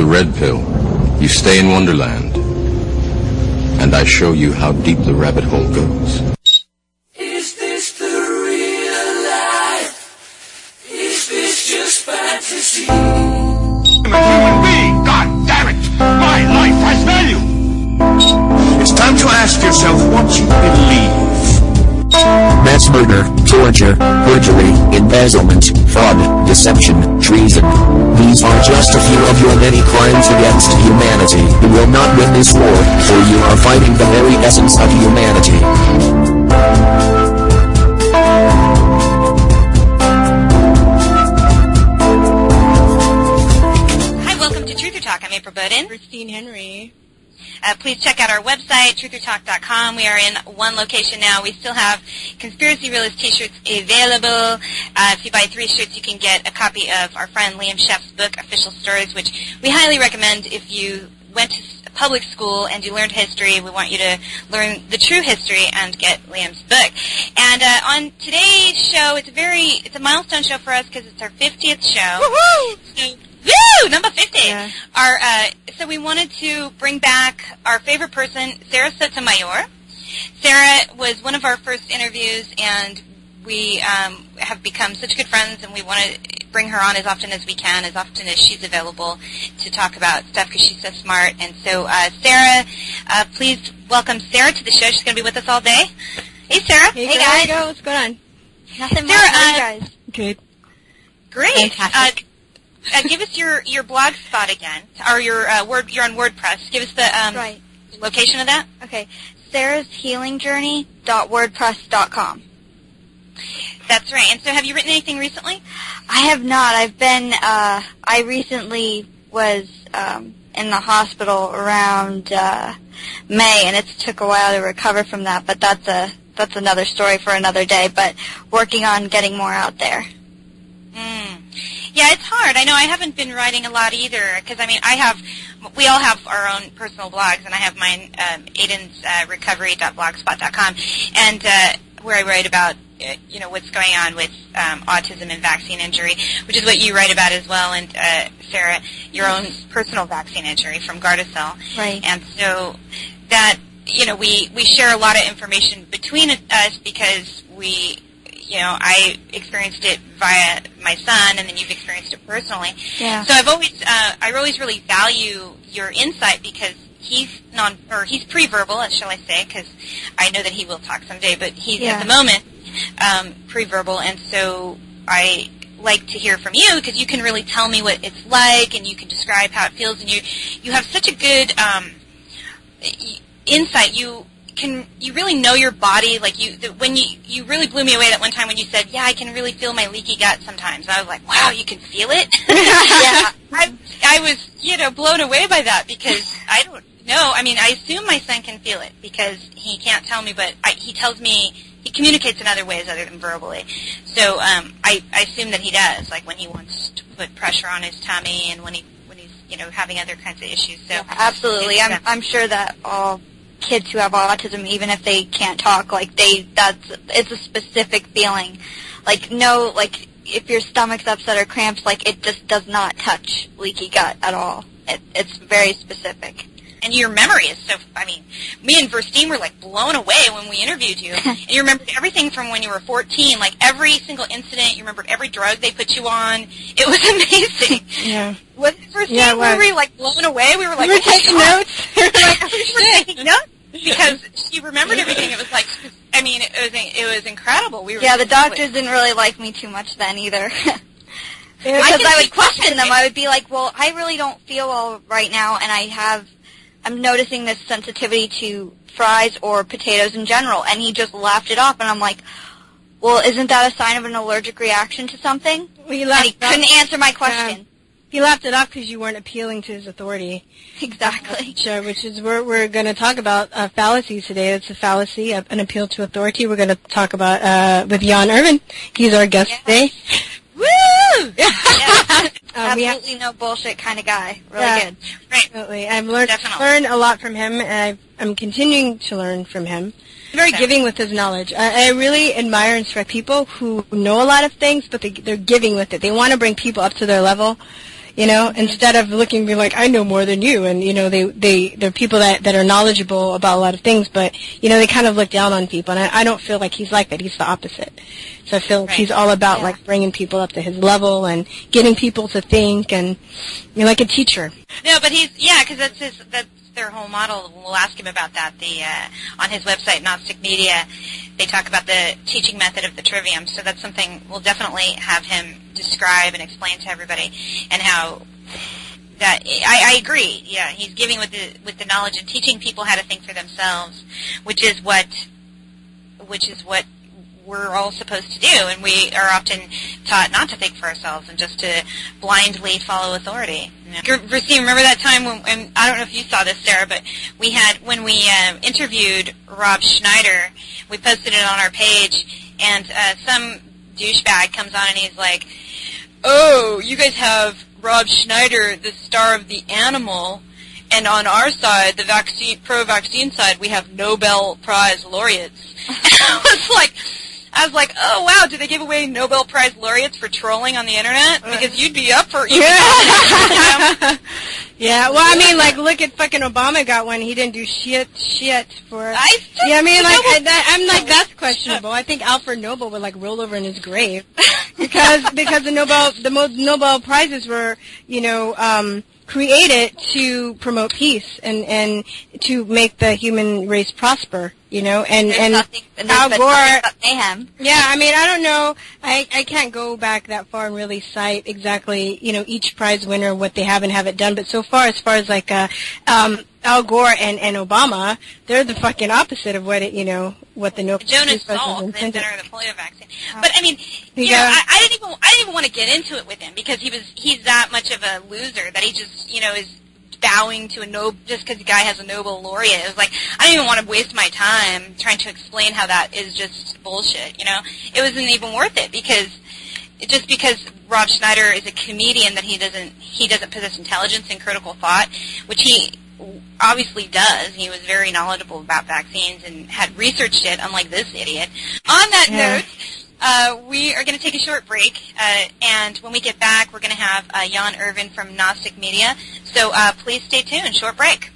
the red pill, you stay in Wonderland, and I show you how deep the rabbit hole goes. Is this the real life? Is this just fantasy? I'm a human being, god damn it! My life has value! It's time to ask yourself what you believe. Mass murder, torture, perjury, embezzlement, fraud, deception, treason. These are just a few of your many crimes against humanity. You will not win this war, for you are fighting the very essence of humanity. Hi, welcome to Truth or Talk. I'm April Bowden. Virstyne Henry. Please check out our website, truthertalk.com. We are in one location now. We still have Conspiracy Realist t-shirts available. If you buy 3 shirts, you can get a copy of our friend Liam Sheff's book, Official Stories, which we highly recommend if you went to public school and you learned history. We want you to learn the true history and get Liam's book. And on today's show, it's a milestone show for us because it's our 50th show. Woohoo! So, woo! Number 50! Yeah. So we wanted to bring back our favorite person, Sarah Sotomayor. Sarah was one of our first interviews, and we have become such good friends, and we want to bring her on as often as we can, as often as she's available to talk about stuff because she's so smart. And so, Sarah, please welcome Sarah to the show. She's going to be with us all day. Hey, Sarah. Hey guys. What's going on? Nothing much. Sarah, guys. Good. Great. Fantastic. Give us your blog spot again, or you're on WordPress. Give us the location of that. Okay, sarahshealingjourney.wordpress.com. That's right. And so, have you written anything recently? I have not. I've been. I recently was in the hospital around May, and it took a while to recover from that. But that's another story for another day. But working on getting more out there. Yeah, it's hard. I know I haven't been writing a lot either, because, I mean, we all have our own personal blogs, and I have mine, aidensrecovery.blogspot.com, and where I write about, what's going on with autism and vaccine injury, which is what you write about as well, and, Sarah, your own personal vaccine injury from Gardasil. Right. And so that, we share a lot of information between us because I experienced it via my son, and then you've experienced it personally. Yeah. So I always really value your insight because he's pre-verbal, shall I say, because I know that he will talk someday, but he's at the moment pre-verbal, and so I like to hear from you because you can really tell me what it's like, and you can describe how it feels, and you have such a good insight. You really know your body, like when you really blew me away that one time when you said, I can really feel my leaky gut sometimes. I was like, wow, you can feel it? Yeah. I was, blown away by that because I don't know. I mean, I assume my son can feel it because he can't tell me, but he tells me, he communicates in other ways other than verbally. So, I assume that he does, like when he wants to put pressure on his tummy and when he's, having other kinds of issues. So, absolutely. I'm sure that all kids who have autism, even if they can't talk, it's a specific feeling. If your stomach's upset or cramps, it just does not touch leaky gut at all. It's very specific. And your memory is so, me and Virstyne were blown away when we interviewed you. And you remembered everything from when you were 14, every single incident. You remembered every drug they put you on. It was amazing. Yeah. Was Virstyne, were we blown away? We were we were taking notes. We were taking notes because she remembered everything. It was it was incredible. The doctors didn't really like me too much then either. Because I would question them. I would be like, well, I really don't feel well right now, and I'm noticing this sensitivity to fries or potatoes in general, and he just laughed it off, and I'm like, well, isn't that a sign of an allergic reaction to something? Well, and he couldn't answer my question. He laughed it off because you weren't appealing to his authority. Exactly. Sure, which is we're going to talk about fallacies today. It's a fallacy, an appeal to authority. We're going to talk about with Jan Irvin. He's our guest today. Woo! Absolutely no bullshit kind of guy. Really good. Right. Absolutely. I've learned a lot from him, and I'm continuing to learn from him. Very giving with his knowledge. I really admire and respect people who know a lot of things, but they're giving with it. They want to bring people up to their level. You know, instead of looking and being like, I know more than you, and, you know, they're people that are knowledgeable about a lot of things, but, you know, they kind of look down on people, and I don't feel like he's like that. He's the opposite. So I feel like he's all about, like, bringing people up to his level and getting people to think, and, you know, like a teacher. No, but because that's their whole model. We'll ask him about that. On his website, Gnostic Media, they talk about the teaching method of the trivium, so that's something we'll definitely have him describe and explain to everybody, and how that I agree. Yeah, he's giving with the knowledge and teaching people how to think for themselves, which is what we're all supposed to do, and we are often taught not to think for ourselves and just to blindly follow authority. Virstyne, remember that time when, and I don't know if you saw this, Sarah, but when we interviewed Rob Schneider, we posted it on our page, and some douchebag comes on and he's like, "Oh, you guys have Rob Schneider, the star of The Animal, and on our side, the pro-vaccine side, we have Nobel Prize laureates." And I was like, oh, wow, do they give away Nobel Prize laureates for trolling on the Internet? Because you'd be up for... Yeah, well, I mean, like, look at fucking Obama got one. He didn't do shit for... I mean, like, I'm like, that's questionable. I think Alfred Nobel would, like, roll over in his grave. because the Nobel Prizes were, you know, created to promote peace and to make the human race prosper, you know, and Al Gore. Mayhem. Yeah, I mean, I don't know. I can't go back that far and really cite exactly, you know, each prize winner, what they have and haven't done. But so far, as far as like Al Gore and Obama, they're the fucking opposite of what it, you know, what the Nobel Jonas Salk, the inventor of the polio vaccine. But I mean, you know, I didn't even want to get into it with him because he's that much of a loser that he just, you know, is bowing to a Nobel just because the guy has a Nobel laureate. It was like, I don't even want to waste my time trying to explain how that is just bullshit, you know? It wasn't even worth it because Rob Schneider is a comedian that he doesn't possess intelligence and critical thought, which he obviously does. He was very knowledgeable about vaccines and had researched it, unlike this idiot. On that note, we are going to take a short break, and when we get back, we're going to have Jan Irvin from Gnostic Media. So please stay tuned. Short break.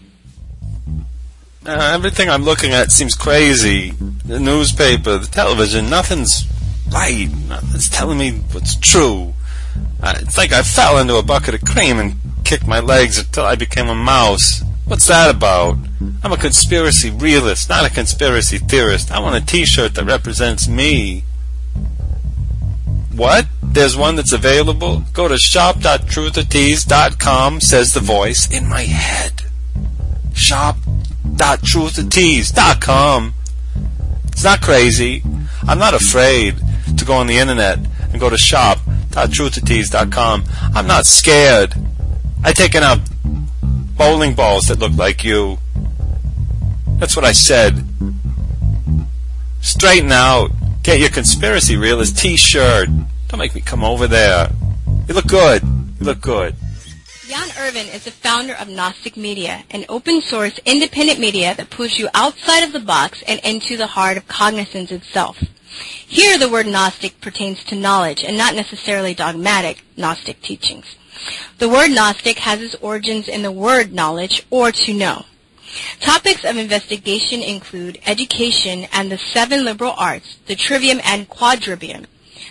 Everything I'm looking at seems crazy. The newspaper, the television, nothing's right. Nothing's telling me what's true. It's like I fell into a bucket of cream and kicked my legs until I became a mouse. What's that about? I'm a conspiracy realist, not a conspiracy theorist. I want a t-shirt that represents me. What? There's one that's available? Go to shop.truthertease.com, says the voice in my head. Shop.truthertease.com. It's not crazy. I'm not afraid to go on the internet and go to shop.truthertease.com. I'm not scared. I taken out bowling balls that look like you. That's what I said. Straighten out. Get your conspiracy realist t-shirt. Don't make me come over there. You look good. You look good. Jan Irvin is the founder of Gnostic Media, an open-source, independent media that pulls you outside of the box and into the heart of cognizance itself. Here, the word Gnostic pertains to knowledge and not necessarily dogmatic Gnostic teachings. The word Gnostic has its origins in the word knowledge, or to know. Topics of investigation include education and the 7 liberal arts, the trivium and quadrivium,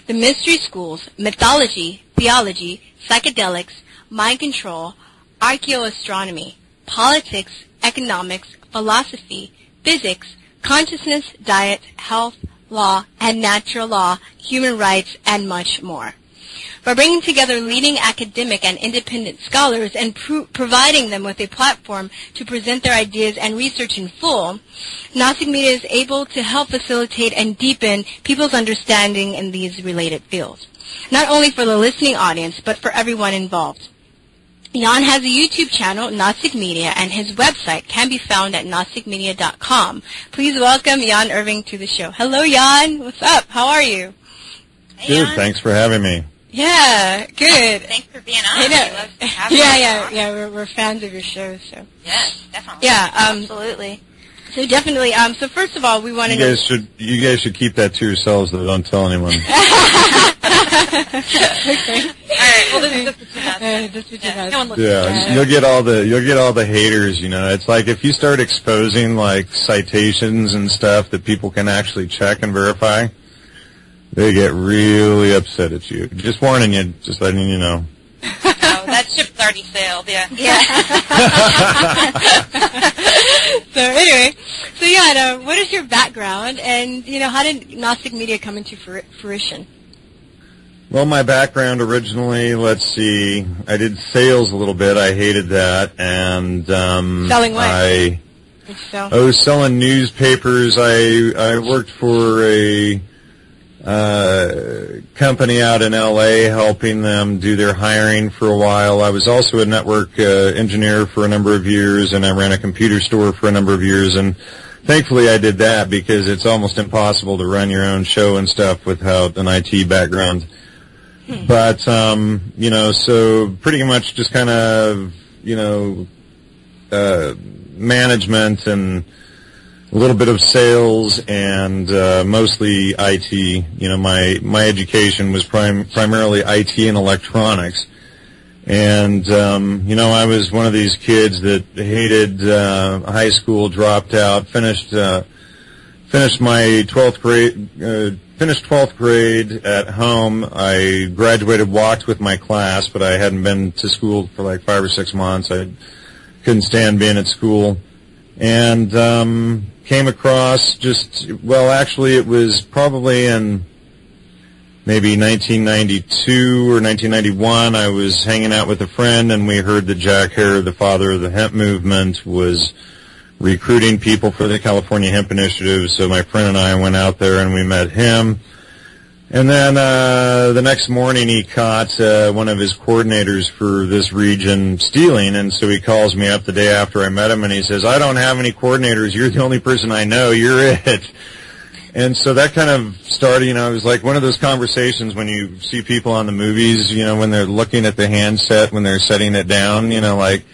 the mystery schools, mythology, theology, psychedelics, mind control, archaeoastronomy, politics, economics, philosophy, physics, consciousness, diet, health, law, and natural law, human rights, and much more. By bringing together leading academic and independent scholars and providing them with a platform to present their ideas and research in full, Gnostic Media is able to help facilitate and deepen people's understanding in these related fields, not only for the listening audience, but for everyone involved. Jan has a YouTube channel, Gnostic Media, and his website can be found at gnosticmedia.com. Please welcome Jan Irvin to the show. Hello, Jan. What's up? How are you? Hey, Good. Jan. Thanks for having me. Yeah, good. Thanks for being on. I know. We love having you on. Yeah. We're fans of your show, so. Yes, definitely. Yeah, Absolutely. So definitely. So first of all, we wanted You guys should keep that to yourselves, though. Don't tell anyone. Okay. All right. Well, this is just between us. Just between us. No one listens. Yeah, you'll get all the haters. You know, it's like if you start exposing like citations and stuff that people can actually check and verify, they get really upset at you. Just warning you, just letting you know. Oh, that ship's already sailed. Yeah. So anyway, what is your background, and how did Gnostic Media come into fruition? Well, my background originally, let's see, I did sales a little bit. I hated that, and selling what? Selling newspapers. I worked for a company out in L.A. helping them do their hiring for a while. I was also a network engineer for a number of years, and I ran a computer store for a number of years, and thankfully I did that because it's almost impossible to run your own show and stuff without an IT background. But, so pretty much just kind of, management and a little bit of sales and mostly IT. My education was primarily IT and electronics. And, I was one of these kids that hated high school, dropped out, finished my 12th grade, finished 12th grade at home. I graduated, walked with my class, but I hadn't been to school for like 5 or 6 months. I couldn't stand being at school. And came across actually it was probably in maybe 1992 or 1991. I was hanging out with a friend, and we heard that Jack Hare, the father of the hemp movement, was recruiting people for the California Hemp Initiative. So my friend and I went out there and we met him. And then the next morning he caught one of his coordinators for this region stealing, and so he calls me up the day after I met him and he says, "I don't have any coordinators. You're the only person I know. You're it." And so that kind of started, it was like one of those conversations when you see people on the movies, when they're looking at the handset, when they're setting it down, like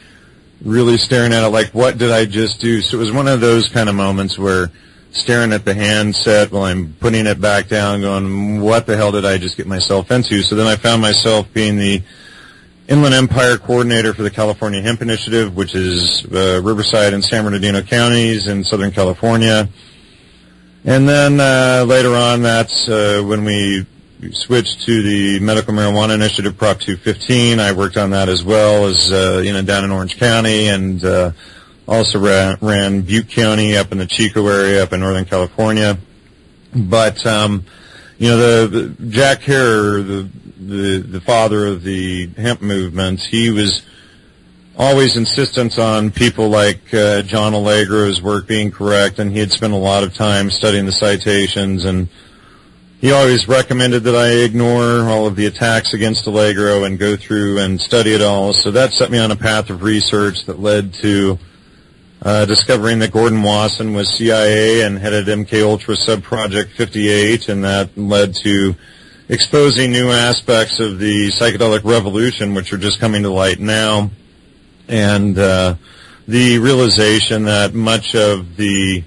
really staring at it like, what did I just do? So it was one of those kind of moments where staring at the handset while I'm putting it back down going, what the hell did I just get myself into? So then I found myself being the Inland Empire coordinator for the California Hemp Initiative, which is Riverside and San Bernardino counties in Southern California. And then later on, that's when we switched to the Medical Marijuana Initiative, Prop 215. I worked on that as well as, down in Orange County, and also ran Butte County up in the Chico area up in Northern California. But, the Jack Hare, the father of the hemp movement, he was always insistent on people like John Allegro's work being correct, and he had spent a lot of time studying the citations, and he always recommended that I ignore all of the attacks against Allegro and go through and study it all. So that set me on a path of research that led to discovering that Gordon Wasson was CIA and headed MKUltra Subproject 58, and that led to exposing new aspects of the psychedelic revolution, which are just coming to light now, and the realization that much of the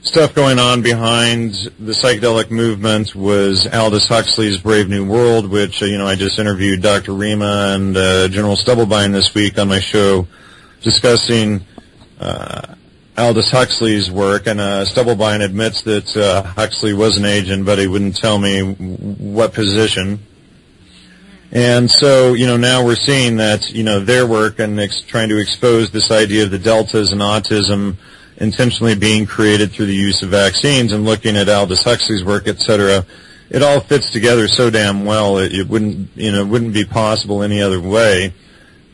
stuff going on behind the psychedelic movement was Aldous Huxley's Brave New World, which, I just interviewed Dr. Rima and General Stubblebine this week on my show discussing Aldous Huxley's work, and Stubblebine admits that Huxley was an agent, but he wouldn't tell me what position. And so, now we're seeing that, their work and trying to expose this idea of the deltas and autism intentionally being created through the use of vaccines, and looking at Aldous Huxley's work, etc. It all fits together so damn well. It wouldn't be possible any other way.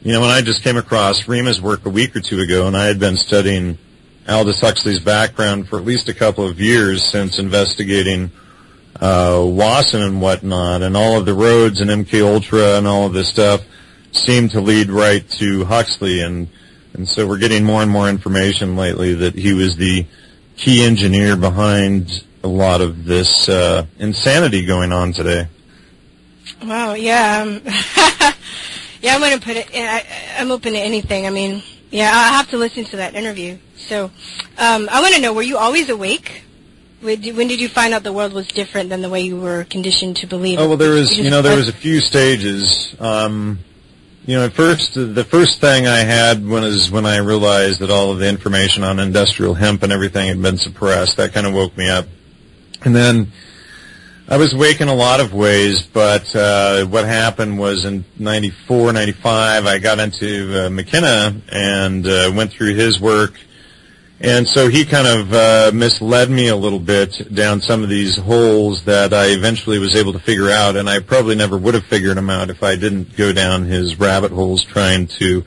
When I just came across Rima's work a week or two ago, and I had been studying Aldous Huxley's background for at least a couple of years since investigating Wasson and whatnot, and all of the roads and MKUltra and all of this stuff seemed to lead right to Huxley, and so we're getting more and more information lately that he was the key engineer behind a lot of this insanity going on today. Wow, yeah. Yeah, I'm going to put it in. I'm open to anything. I mean, yeah, I'll have to listen to that interview. So I want to know, were you always awake? When did you find out the world was different than the way you were conditioned to believe? Oh, well, there was a few stages. At first, the first thing I had was when I realized that all of the information on industrial hemp and everything had been suppressed. That kind of woke me up. And then I was awake in a lot of ways, but what happened was in 94, 95, I got into McKenna and went through his work. And so he kind of misled me a little bit down some of these holes that I eventually was able to figure out, and I probably never would have figured them out if I didn't go down his rabbit holes trying to,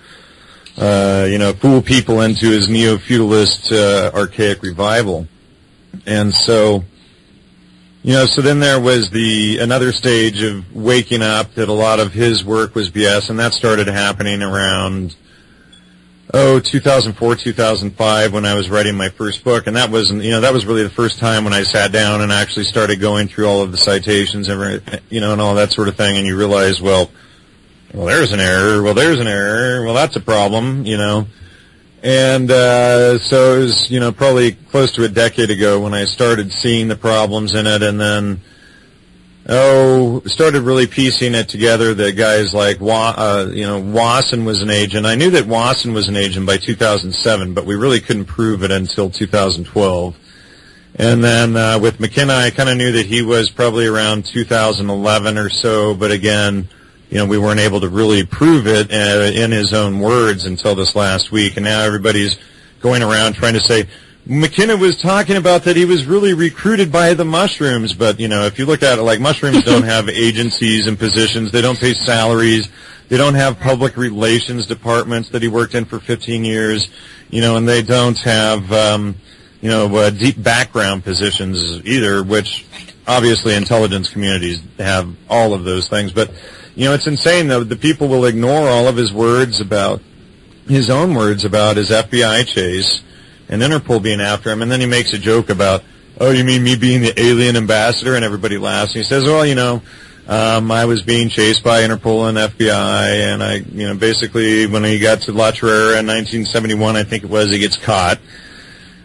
fool people into his neo-feudalist archaic revival. And so, so then there was another stage of waking up that a lot of his work was BS, and that started happening around 2004, 2005 when I was writing my first book, and that was really the first time when I sat down and actually started going through all of the citations and all that sort of thing, and you realize, well, there's an error, well, that's a problem, And so it was, probably close to a decade ago when I started seeing the problems in it, and then started really piecing it together that guys like, Wasson was an agent. I knew that Wasson was an agent by 2007, but we really couldn't prove it until 2012. And then with McKenna, I kind of knew that he was probably around 2011 or so, but again, we weren't able to really prove it in his own words until this last week. And now everybody's going around trying to say, McKenna was talking about that he was really recruited by the mushrooms, but, if you look at it, like, mushrooms don't have agencies and positions, they don't pay salaries, they don't have public relations departments that he worked in for 15 years, and they don't have, deep background positions either, which obviously intelligence communities have all of those things. But, it's insane, though, the people will ignore all of his words about, his own words about his FBI chase, and Interpol being after him, and then he makes a joke about, oh, you mean me being the alien ambassador? And everybody laughs. And he says, well, I was being chased by Interpol and FBI, and I, basically when he got to La Terrera in 1971, I think it was, he gets caught.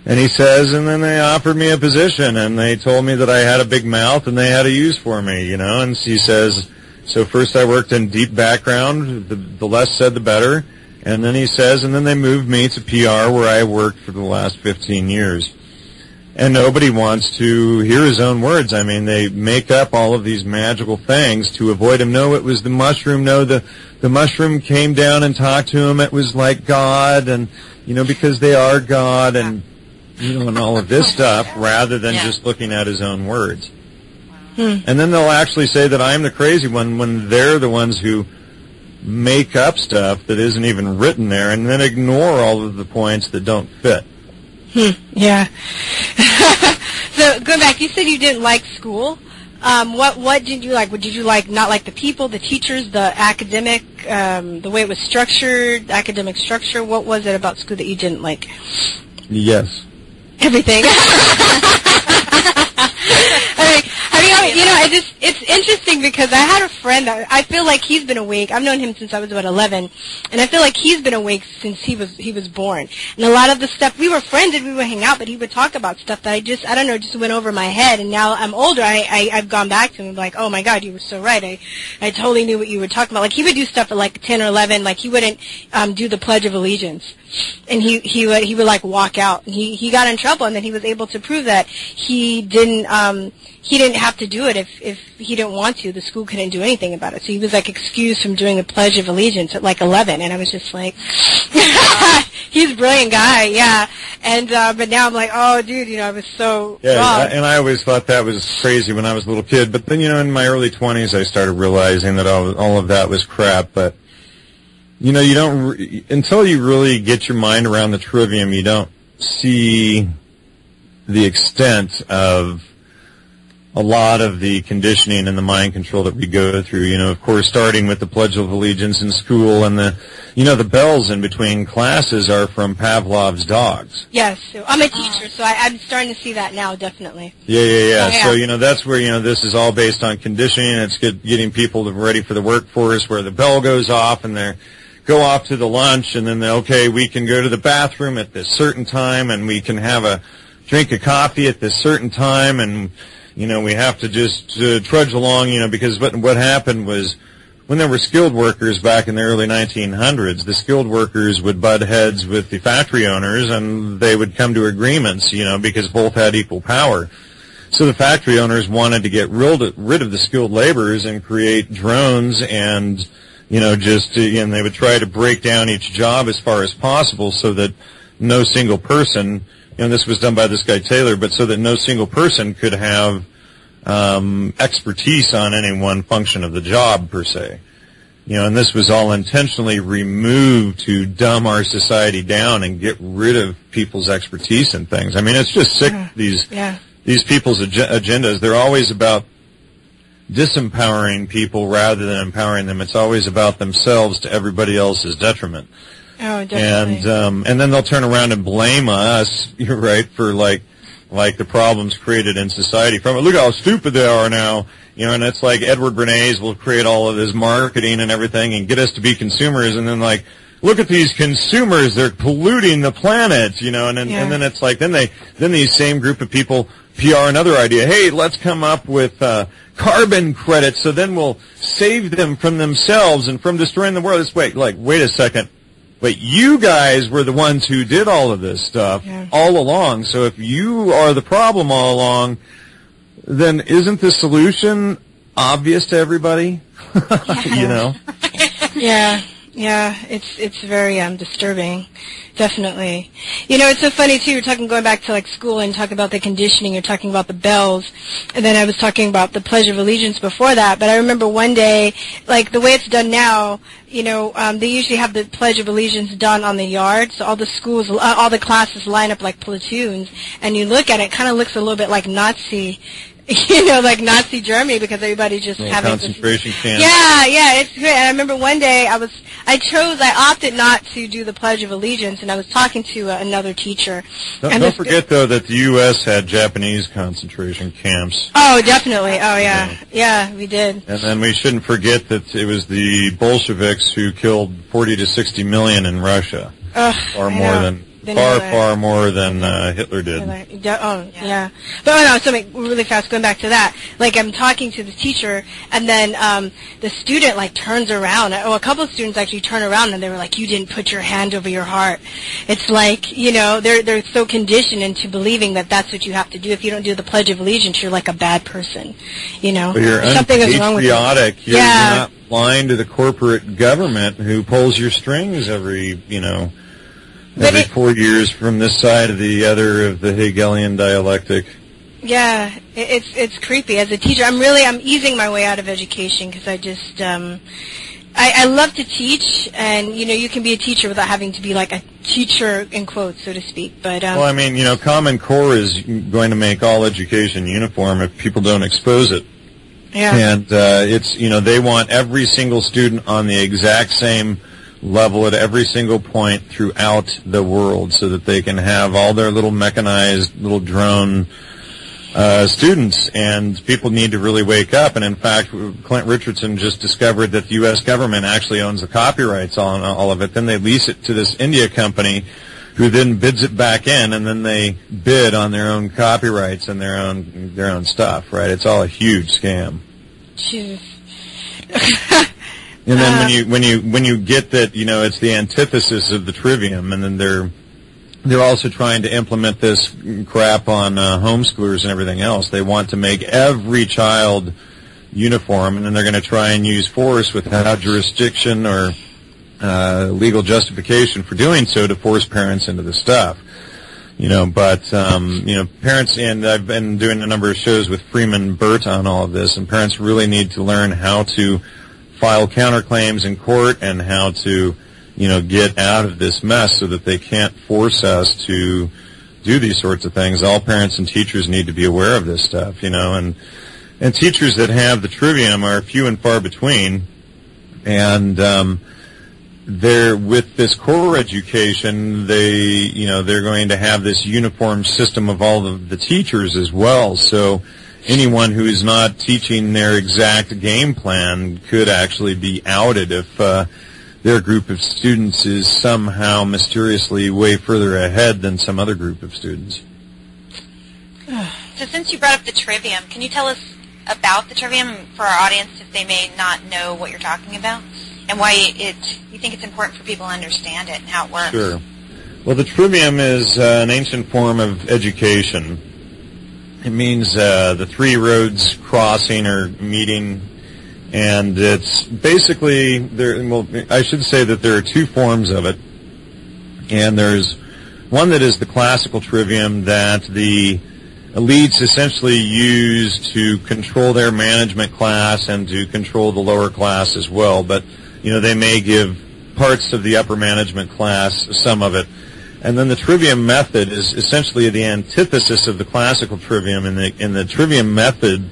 And he says, and then they offered me a position, and they told me that I had a big mouth, and they had a use for me, and he says, so first I worked in deep background, the less said the better. And then he says, and then they moved me to PR where I worked for the last 15 years. And nobody wants to hear his own words. I mean, they make up all of these magical things to avoid him. No, it was the mushroom. No, the mushroom came down and talked to him. It was like God, and, because they are God, and, and all of this stuff, rather than just looking at his own words. And then they'll actually say that I'm the crazy one when they're the ones who make up stuff that isn't even written there, and then ignore all of the points that don't fit. Yeah. So going back, you said you didn't like school. What did you like? Did you not like the people, the teachers, the academic, the way it was structured, academic structure? What was it about school that you didn't like? Yes. Everything. It's interesting because I had a friend that I feel like he's been awake. I've known him since I was about 11, and I feel like he's been awake since he was born. And a lot of the stuff, we were friends and we would hang out, but he would talk about stuff that just went over my head. And now I'm older, I've gone back to him like, oh my God, you were so right. I totally knew what you were talking about. Like, he would do stuff at like 10 or 11, like he wouldn't do the Pledge of Allegiance. And he would like walk out. And he got in trouble, and then he was able to prove that he didn't have to do it if he didn't want to. The school couldn't do anything about it. So he was like excused from doing the Pledge of Allegiance at like 11, and I was just like, he's a brilliant guy, yeah. And but now I'm like, oh, dude, I was so wrong. And I always thought that was crazy when I was a little kid. But then, in my early 20s, I started realizing that all of that was crap. But you don't until you really get your mind around the trivium, you don't see the extent of a lot of the conditioning and the mind control that we go through, of course, starting with the Pledge of Allegiance in school, and the bells in between classes are from Pavlov's dogs. Yes, so I'm a teacher, so I'm starting to see that now, definitely. Yeah. So, that's where, this is all based on conditioning. It's getting people ready for the workforce, where the bell goes off and they go off to the lunch, and then we can go to the bathroom at this certain time, and we can have a drink a coffee at this certain time, and we have to just trudge along, because what happened was, when there were skilled workers back in the early 1900s, the skilled workers would butt heads with the factory owners, and they would come to agreements, because both had equal power. So the factory owners wanted to get rid of the skilled laborers and create drones, and and they would try to break down each job as far as possible so that no single person, this was done by this guy Taylor, but so that no single person could have expertise on any one function of the job per se. And this was all intentionally removed to dumb our society down and get rid of people's expertise in things. I mean, it's just sick. These people's agendas, they're always about disempowering people rather than empowering them. It's always about themselves to everybody else's detriment. Oh, definitely. And then they'll turn around and blame us, you're right, for like the problems created in society from it. Look how stupid they are now, and it's like Edward Bernays will create all of his marketing and everything and get us to be consumers, and then look at these consumers, they're polluting the planet, and then it's like, then these same group of people PR another idea. Hey, let's come up with carbon credits, so then we'll save them from themselves and from destroying the world. Wait a second. Wait, you guys were the ones who did all of this stuff all along. So if you are the problem all along, then isn't the solution obvious to everybody? Yeah, it's very disturbing, definitely. It's so funny too. You're going back to school and talking about the conditioning. You're talking about the bells, and then I was talking about the Pledge of Allegiance before that. But I remember one day, the way it's done now, they usually have the Pledge of Allegiance done on the yard. So all the schools, all the classes line up like platoons, and you look at it, kind of looks a little bit like Nazi. Like Nazi Germany, because everybody just having concentration camps. Yeah, it's great. And I remember one day I opted not to do the Pledge of Allegiance, and I was talking to another teacher. Don't forget though that the U.S. had Japanese concentration camps. Oh, definitely. Oh, yeah, we did. And then we shouldn't forget that it was the Bolsheviks who killed 40 to 60 million in Russia, far more than Hitler did. Yeah. But so really fast, going back to that, I'm talking to the teacher, and then the student turns around. A couple of students actually turn around, and they were like, "You didn't put your hand over your heart." It's they're so conditioned into believing that that's what you have to do. If you don't do the Pledge of Allegiance, you're like a bad person. But you're something is wrong with you. Unpatriotic. You're not blind to the corporate government who pulls your strings every 4 years from this side of the other of the Hegelian dialectic. Yeah, it's creepy. As a teacher, I'm easing my way out of education because I just I love to teach, and you can be a teacher without having to be like a teacher in quotes, so to speak. But Common Core is going to make all education uniform if people don't expose it. Yeah, and it's they want every single student on the exact same level at every single point throughout the world, so that they can have all their little mechanized little drone students. And people need to really wake up. And in fact, Clint Richardson just discovered that the U.S. government actually owns the copyrights on all of it. Then they lease it to this India company, who then bids it back in, and then they bid on their own copyrights and their own stuff. Right? It's all a huge scam. Jeez. And then when you get that, it's the antithesis of the trivium, and then they're also trying to implement this crap on homeschoolers and everything else. They want to make every child uniform, and then they're going to try and use force without jurisdiction or legal justification for doing so to force parents into the stuff. Parents, and I've been doing a number of shows with Freeman Burt on all of this, and parents really need to learn how to file counterclaims in court and how to, get out of this mess so that they can't force us to do these sorts of things. All parents and teachers need to be aware of this stuff, and teachers that have the trivium are few and far between. And they're with this core education, they're going to have this uniform system of all of the teachers as well. So anyone who is not teaching their exact game plan could actually be outed if their group of students is somehow mysteriously way further ahead than some other group of students. So since you brought up the trivium, can you tell us about the trivium for our audience if they may not know what you're talking about, and why you think it's important for people to understand it and how it works? Sure. Well, the trivium is an ancient form of education. It means the three roads crossing or meeting, and it's basically I should say that there are two forms of it, and there's one that is the classical trivium that the elites essentially use to control their management class and to control the lower class as well. But, they may give parts of the upper management class some of it. And then the trivium method is essentially the antithesis of the classical trivium, and the trivium method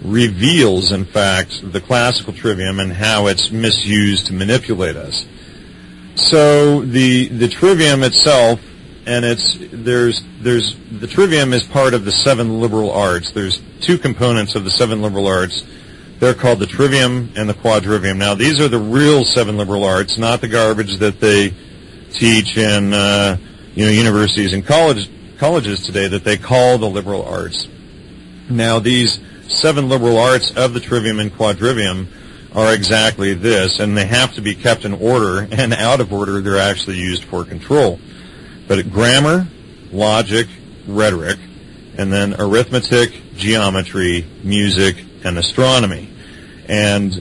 reveals, in fact, the classical trivium and how it's misused to manipulate us. So the trivium itself, and the trivium is part of the 7 liberal arts. There's 2 components of the 7 liberal arts. They're called the trivium and the quadrivium. Now, these are the real 7 liberal arts, not the garbage that they teach in universities and colleges today that they call the liberal arts. Now, these 7 liberal arts of the trivium and quadrivium are exactly this, and they have to be kept in order, and out of order they're actually used for control. But grammar, logic, rhetoric, and then arithmetic, geometry, music, and astronomy. And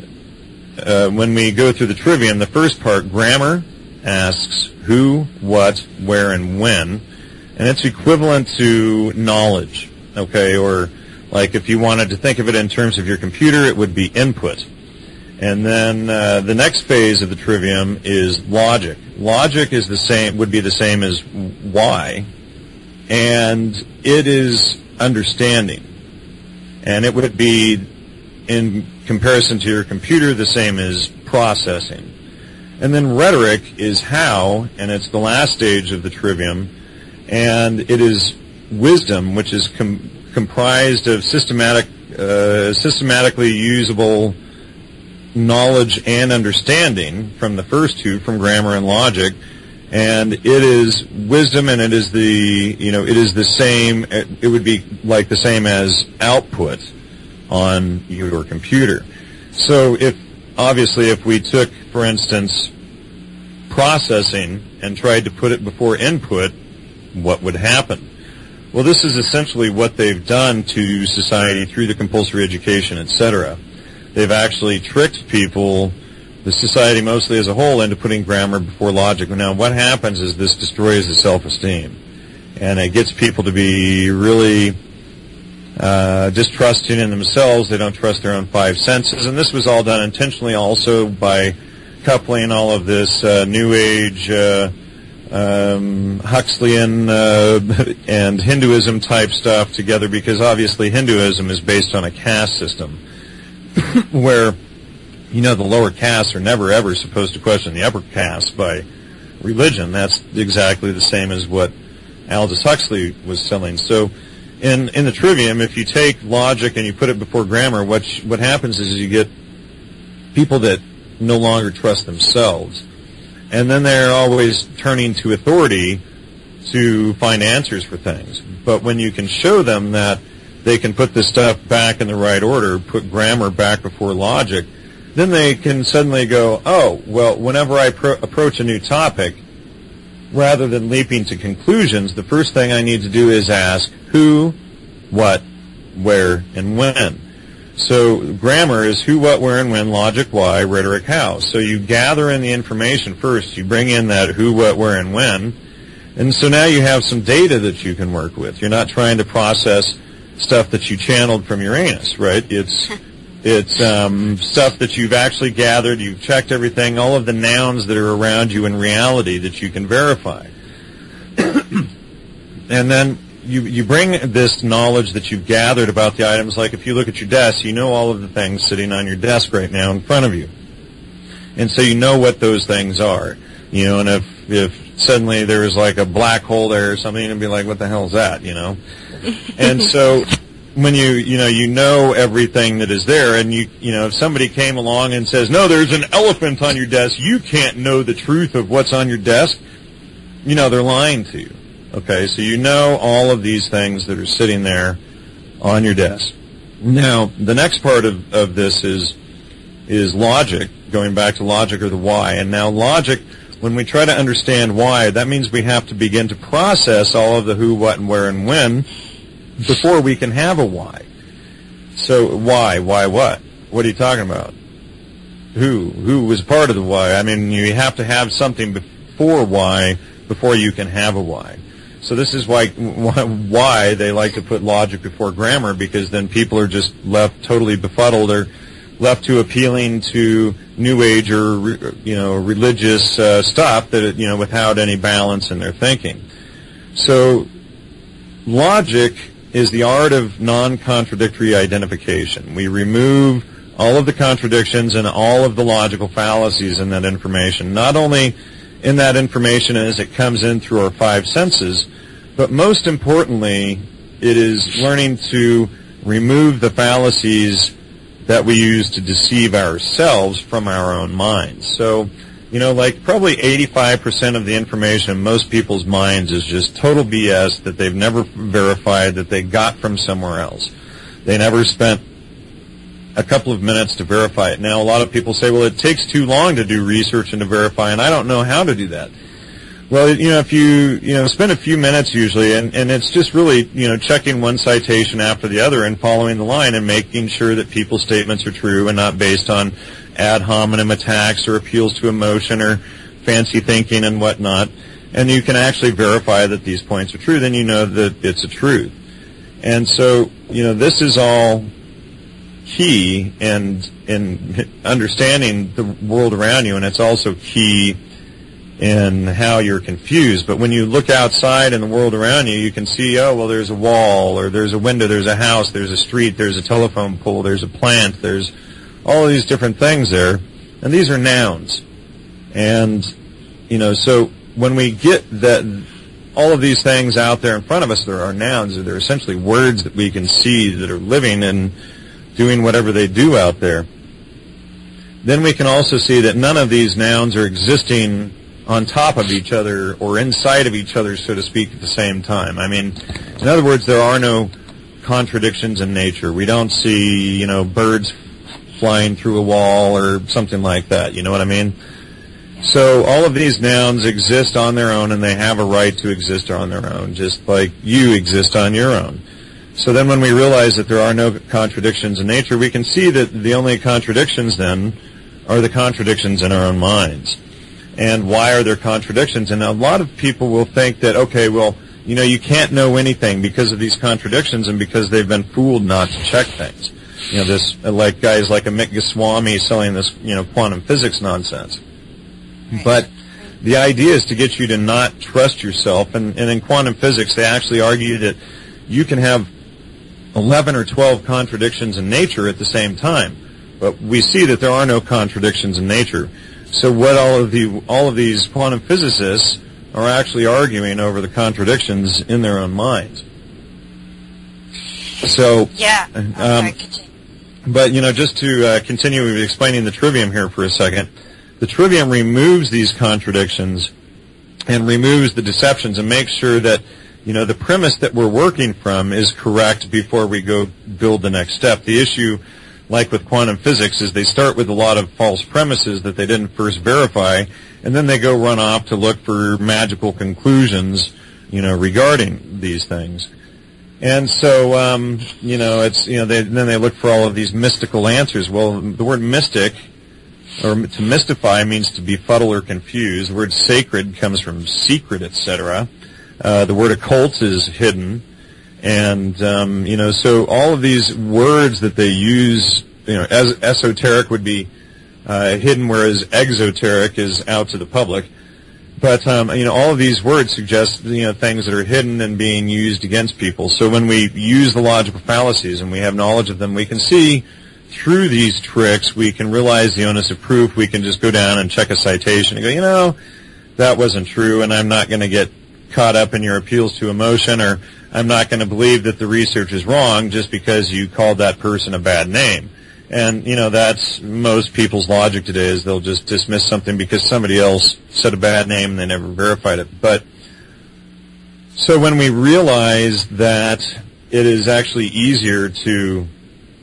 when we go through the trivium, the first part, grammar, asks who, what, where, and when, and it's equivalent to knowledge, okay? Or like if you wanted to think of it in terms of your computer, it would be input. And then the next phase of the trivium is logic. Logic is would be the same as why, and it is understanding. And it would be, in comparison to your computer, the same as processing. And then rhetoric is how, and it's the last stage of the trivium, and it is wisdom, which is comprised of systematically usable knowledge and understanding from the first two, from grammar and logic, and it is wisdom, and it is it is the same, it would be like the same as output on your computer. So if we took, for instance, processing and tried to put it before input, what would happen? Well, this is essentially what they've done to society through the compulsory education, etc. They've actually tricked people, the society mostly as a whole, into putting grammar before logic. Now, what happens is this destroys the self-esteem, and it gets people to be really distrusting in themselves. They don't trust their own 5 senses, and this was all done intentionally also by coupling all of this New Age Huxleyan and Hinduism type stuff together, because obviously Hinduism is based on a caste system where, the lower castes are never ever supposed to question the upper castes by religion. That's exactly the same as what Aldous Huxley was selling. So in the trivium, if you take logic and you put it before grammar, what happens is you get people that no longer trust themselves. And then they're always turning to authority to find answers for things. But when you can show them that they can put this stuff back in the right order, put grammar back before logic, then they can suddenly go, oh, well, whenever I approach a new topic, rather than leaping to conclusions, the first thing I need to do is ask who, what, where, and when. So grammar is who, what, where, and when, logic, why, rhetoric, how. So you gather in the information first. You bring in that who, what, where, and when. And so now you have some data that you can work with. You're not trying to process stuff that you channeled from Uranus, right? It's stuff that you've actually gathered. You've checked everything, all of the nouns that are around you in reality that you can verify. And then you bring this knowledge that you've gathered about the items. Like if you look at your desk, you know all of the things sitting on your desk right now in front of you. And so you know what those things are. And if suddenly there was like a black hole there or something, you'd be like, what the hell is that, And so when you know everything that is there, and if somebody came along and says, no, there's an elephant on your desk, you can't know the truth of what's on your desk, they're lying to you. Okay, so you know all of these things that are sitting there on your desk. Now, the next part of this is logic, going back to logic or the why. And now logic, when we try to understand why, that means we have to begin to process all of the who, what, and where, and when before we can have a why. So why? Why what? What are you talking about? Who was part of the why? I mean, you have to have something before why before you can have a why. So this is why they like to put logic before grammar, because then people are just left totally befuddled, or left to appealing to New Age or religious stuff that without any balance in their thinking. So logic is the art of non-contradictory identification. We remove all of the contradictions and all of the logical fallacies in that information, not only in that information as it comes in through our five senses, but most importantly, it is learning to remove the fallacies that we use to deceive ourselves from our own minds. So, like probably 85% of the information in most people's minds is just total BS that they've never verified, that they got from somewhere else. They never spent a couple of minutes to verify it. Now, a lot of people say, well, it takes too long to do research and to verify, and I don't know how to do that. Well, if you spend a few minutes usually, and it's just really, checking one citation after the other and following the line and making sure that people's statements are true and not based on ad hominem attacks or appeals to emotion or fancy thinking and whatnot. And you can actually verify that these points are true, then you know that it's a truth. And so, this is all key in understanding the world around you, and it's also key in how you're confused. But when you look outside in the world around you, you can see, oh, well, there's a wall, or there's a window, there's a house, there's a street, there's a telephone pole, there's a plant, there's all of these different things there, and these are nouns. And, so when we get that, all of these things out there in front of us, there are nouns, or they're essentially words that we can see that are living and doing whatever they do out there. Then we can also see that none of these nouns are existing on top of each other or inside of each other, so to speak, at the same time. I mean, in other words, there are no contradictions in nature. We don't see, birds flying through a wall or something like that. You know what I mean? So all of these nouns exist on their own, and they have a right to exist on their own, just like you exist on your own. So then when we realize that there are no contradictions in nature, we can see that the only contradictions then are the contradictions in our own minds. And why are there contradictions? And a lot of people will think that, okay, well, you can't know anything because of these contradictions and because they've been fooled not to check things. This, like guys like Amit Goswami selling this, quantum physics nonsense. Right. But the idea is to get you to not trust yourself. And in quantum physics, they actually argue that you can have 11 or 12 contradictions in nature at the same time. But we see that there are no contradictions in nature. So what all of these quantum physicists are actually arguing over the contradictions in their own minds. So yeah. But just to continue explaining the trivium here for a second, the trivium removes these contradictions and removes the deceptions and makes sure that the premise that we're working from is correct before we go build the next step. The issue, like with quantum physics, is they start with a lot of false premises that they didn't first verify, and then they go run off to look for magical conclusions, regarding these things. And so, then they look for all of these mystical answers. Well, the word mystic, or to mystify, means to befuddle or confuse. The word sacred comes from secret, etc. The word occult is hidden. And, so all of these words that they use, as esoteric would be hidden, whereas exoteric is out to the public. But, all of these words suggest, things that are hidden and being used against people. So when we use the logical fallacies and we have knowledge of them, we can see through these tricks, we can realize the onus of proof. We can just go down and check a citation and go, that wasn't true, and I'm not going to get caught up in your appeals to emotion, or I'm not going to believe that the research is wrong just because you called that person a bad name. And, that's most people's logic today, is they'll just dismiss something because somebody else said a bad name and they never verified it. But so when we realize that it is actually easier to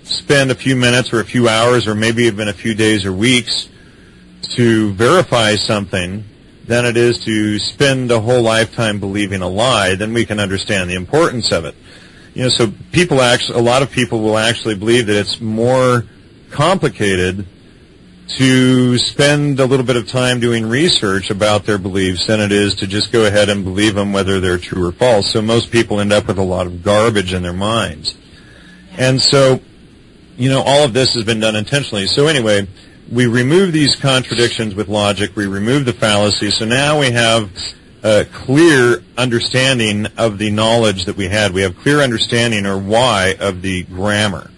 spend a few minutes or a few hours or maybe even a few days or weeks to verify something than it is to spend a whole lifetime believing a lie. Then we can understand the importance of it. So a lot of people will actually believe that it's more complicated to spend a little bit of time doing research about their beliefs than it is to just go ahead and believe them whether they're true or false. So most people end up with a lot of garbage in their minds. And so, all of this has been done intentionally. So anyway, we remove these contradictions with logic. We remove the fallacies. So now we have a clear understanding of the knowledge that we had. We have clear understanding or why of the grammar.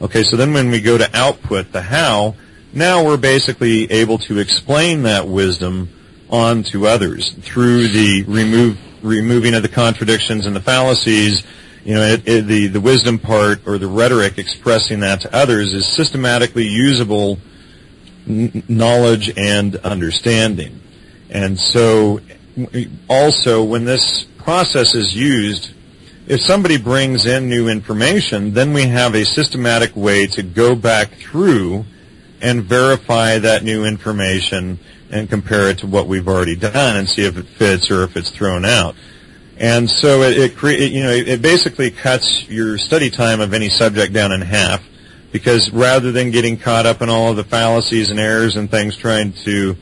Okay, so then when we go to output, the how, now we're basically able to explain that wisdom on to others through the removing of the contradictions and the fallacies. The wisdom part or the rhetoric expressing that to others is systematically usable knowledge and understanding. And so also when this process is used, if somebody brings in new information, then we have a systematic way to go back through and verify that new information and compare it to what we've already done and see if it fits or if it's thrown out. And so it basically cuts your study time of any subject down in half, because rather than getting caught up in all of the fallacies and errors and things trying to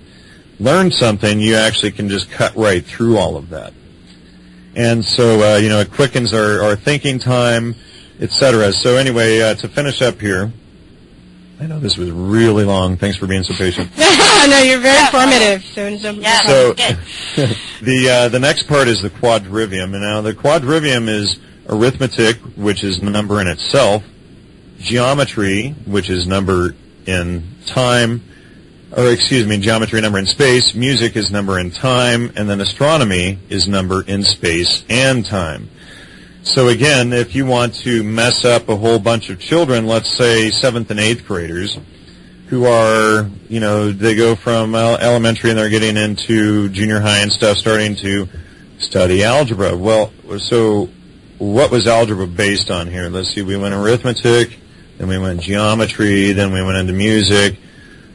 learn something, you actually can just cut right through all of that. And so, it quickens our thinking time, etc. So anyway, to finish up here, I know this was really long. Thanks for being so patient. No, you're very informative. So the next part is the quadrivium. And now the quadrivium is arithmetic, which is number in itself, geometry, which is number in time, geometry, number in space, music is number in time, and then astronomy is number in space and time. So again, if you want to mess up a whole bunch of children, let's say 7th and 8th graders, who are, they go from elementary and they're getting into junior high and stuff, starting to study algebra. Well, so what was algebra based on here? Let's see, we went arithmetic, then we went geometry, then we went into music.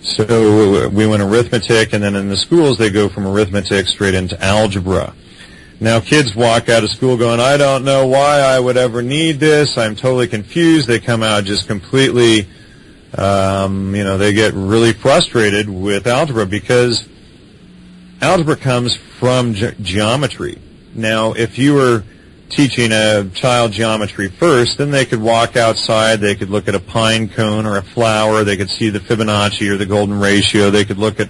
So we went arithmetic, and then in the schools they go from arithmetic straight into algebra. Now kids walk out of school going, I don't know why I would ever need this. I'm totally confused. They come out just completely, they get really frustrated with algebra because algebra comes from geometry. Now, if you were teaching a child geometry first, then they could walk outside, they could look at a pine cone or a flower, they could see the Fibonacci or the golden ratio, they could look at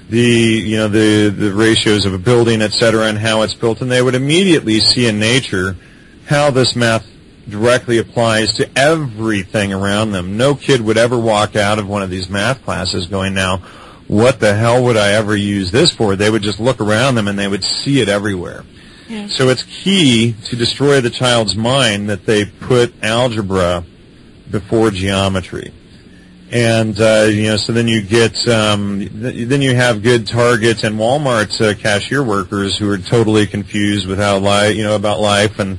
the ratios of a building, etc., and how it's built, and they would immediately see in nature how this math directly applies to everything around them. No kid would ever walk out of one of these math classes going, now, what the hell would I ever use this for? They would just look around them and they would see it everywhere. Yeah. So it's key to destroy the child's mind that they put algebra before geometry. And, so then you get, then you have good Target and Walmart cashier workers who are totally confused with about life and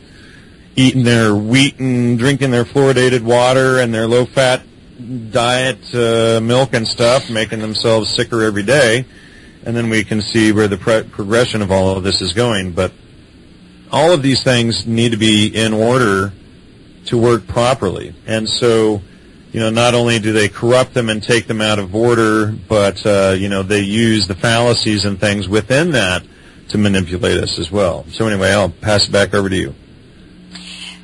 eating their wheat and drinking their fluoridated water and their low-fat diet milk and stuff, making themselves sicker every day. And then we can see where the progression of all of this is going. But all of these things need to be in order to work properly. And so, not only do they corrupt them and take them out of order, but, they use the fallacies and things within that to manipulate us as well. So anyway, I'll pass it back over to you.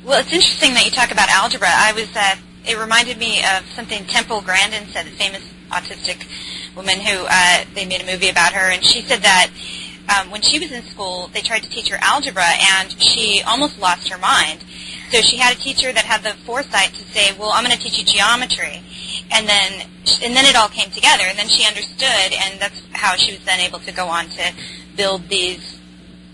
Well, it's interesting that you talk about algebra. It reminded me of something Temple Grandin said, the famous autistic woman who, they made a movie about her, and she said that when she was in school, they tried to teach her algebra, and she almost lost her mind. So she had a teacher that had the foresight to say, well, I'm going to teach you geometry. And then it all came together, and then she understood, and that's how she was then able to go on to build these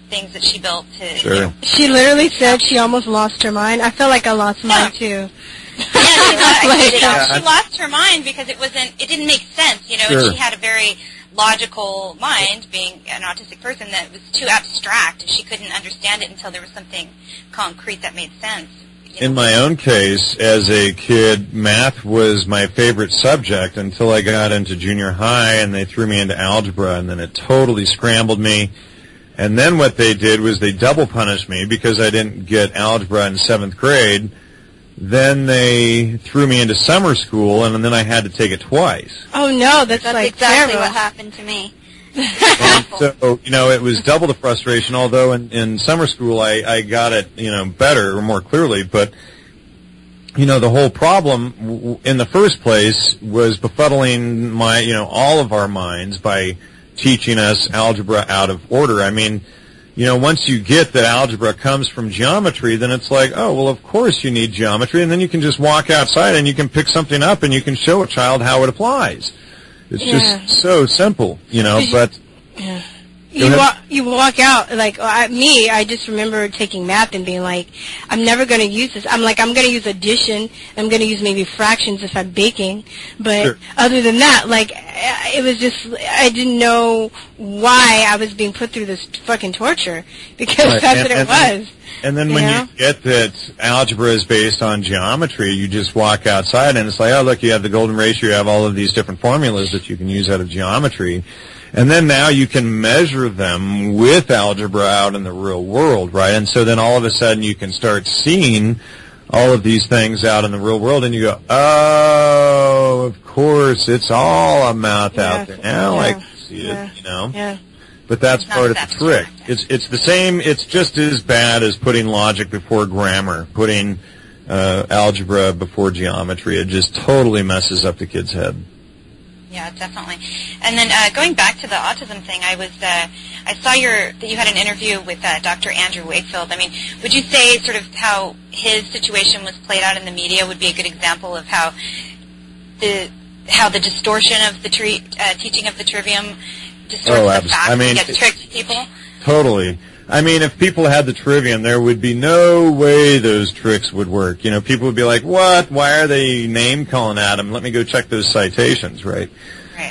things that she built. Sure. She literally said she almost lost her mind. I felt like I lost mine, too. Yeah, she lost her mind because it didn't make sense, Sure. And she had a very logical mind, being an autistic person, that was too abstract. She couldn't understand it until there was something concrete that made sense. In my own case, as a kid, math was my favorite subject until I got into junior high, and they threw me into algebra, and then it totally scrambled me. And then what they did was they double punished me because I didn't get algebra in 7th grade. Then they threw me into summer school, and then I had to take it twice. Oh, no, that's like exactly terrible. what happened to me. And so, it was double the frustration, although in summer school I got it, better or more clearly. But, the whole problem in the first place was befuddling all of our minds by teaching us algebra out of order. I mean, once you get that algebra comes from geometry, then it's like, oh, well, of course you need geometry, and then you can just walk outside and you can pick something up and you can show a child how it applies. It's just so simple, but... Yeah. You walk out, I just remember taking math and being like, I'm never going to use this. I'm going to use addition. I'm going to use maybe fractions if I'm baking. But other than that, it was just, I didn't know why I was being put through this fucking torture. Because that's what it was. And then when you get that algebra is based on geometry, you just walk outside and it's like, oh, look, you have the golden ratio, you have all of these different formulas that you can use out of geometry. And then now you can measure them with algebra out in the real world, right? And so then all of a sudden you can start seeing all of these things out in the real world, and you go, oh, of course, it's all a math out there. Now I can see it, Yeah. But that's part of the trick. It's the same, it's just as bad as putting logic before grammar, putting algebra before geometry. It just totally messes up the kid's head. Yeah, definitely. And then going back to the autism thing, I saw that you had an interview with Dr. Andrew Wakefield. I mean, would you say sort of how his situation was played out in the media would be a good example of how the distortion of the teaching of the trivium distorts the facts and gets tricked people? Totally. I mean, if people had the trivium, there would be no way those tricks would work. People would be like, what? Why are they name-calling at him? Let me go check those citations, right?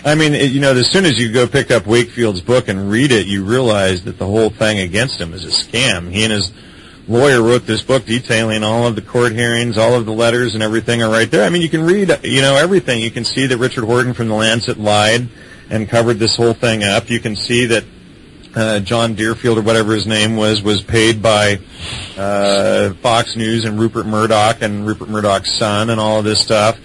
I mean, as soon as you go pick up Wakefield's book and read it, you realize that the whole thing against him is a scam. He and his lawyer wrote this book detailing all of the court hearings, all of the letters and everything are right there. I mean, you can read, everything. You can see that Richard Horton from The Lancet lied and covered this whole thing up. You can see that John Deerfield or whatever his name was paid by Fox News and Rupert Murdoch and Rupert Murdoch's son and all of this stuff.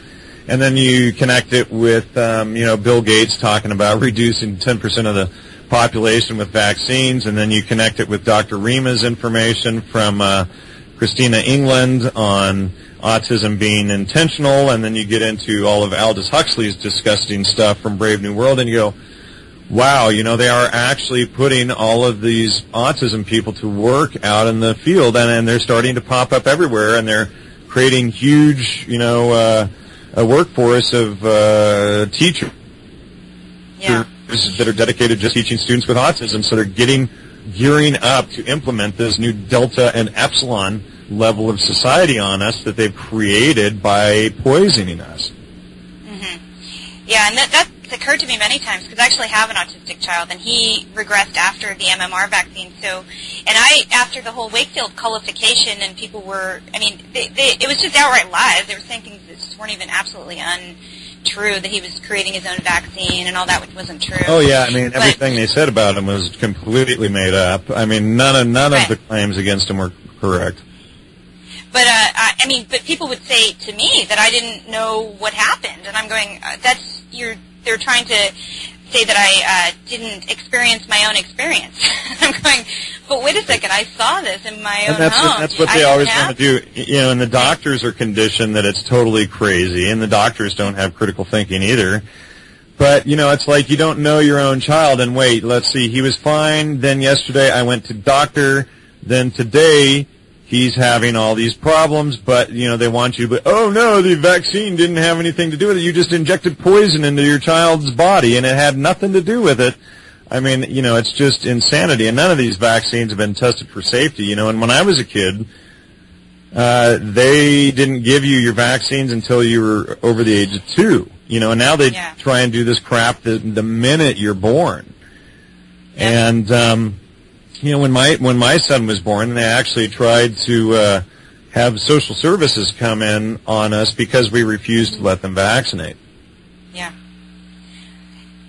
And then you connect it with, Bill Gates talking about reducing 10% of the population with vaccines, and then you connect it with Dr. Rima's information from Christina England on autism being intentional, and then you get into all of Aldous Huxley's disgusting stuff from Brave New World, and you go, wow, they are actually putting all of these autism people to work out in the field, and they're starting to pop up everywhere, and they're creating huge, a workforce of teachers that are dedicated to just teaching students with autism. So they're gearing up to implement this new delta and epsilon level of society on us that they've created by poisoning us. Mm-hmm. Yeah, and that's occurred to me many times because I actually have an autistic child, and he regressed after the MMR vaccine. So, and after the whole Wakefield qualification, and people were, it was just outright lies. They were saying things that just weren't even absolutely untrue, that he was creating his own vaccine and all that, which wasn't true. Oh yeah, everything they said about him was completely made up. None of the claims against him were correct. But but people would say to me that I didn't know what happened, and I'm going, they're trying to say that I didn't experience my own experience. I'm going, but wait a second, I saw this in my own home. That's what they always want to do. And the doctors are conditioned that it's totally crazy, and the doctors don't have critical thinking either. But, it's like you don't know your own child, and wait, let's see, he was fine, then yesterday I went to doctor, then today he's having all these problems, but, they want you, but, oh no, the vaccine didn't have anything to do with it. You just injected poison into your child's body, and it had nothing to do with it. It's just insanity, and none of these vaccines have been tested for safety, and when I was a kid, they didn't give you your vaccines until you were over the age of 2, and now they try and do this crap the minute you're born. And, when my son was born, they actually tried to have social services come in on us because we refuse to let them vaccinate. Yeah.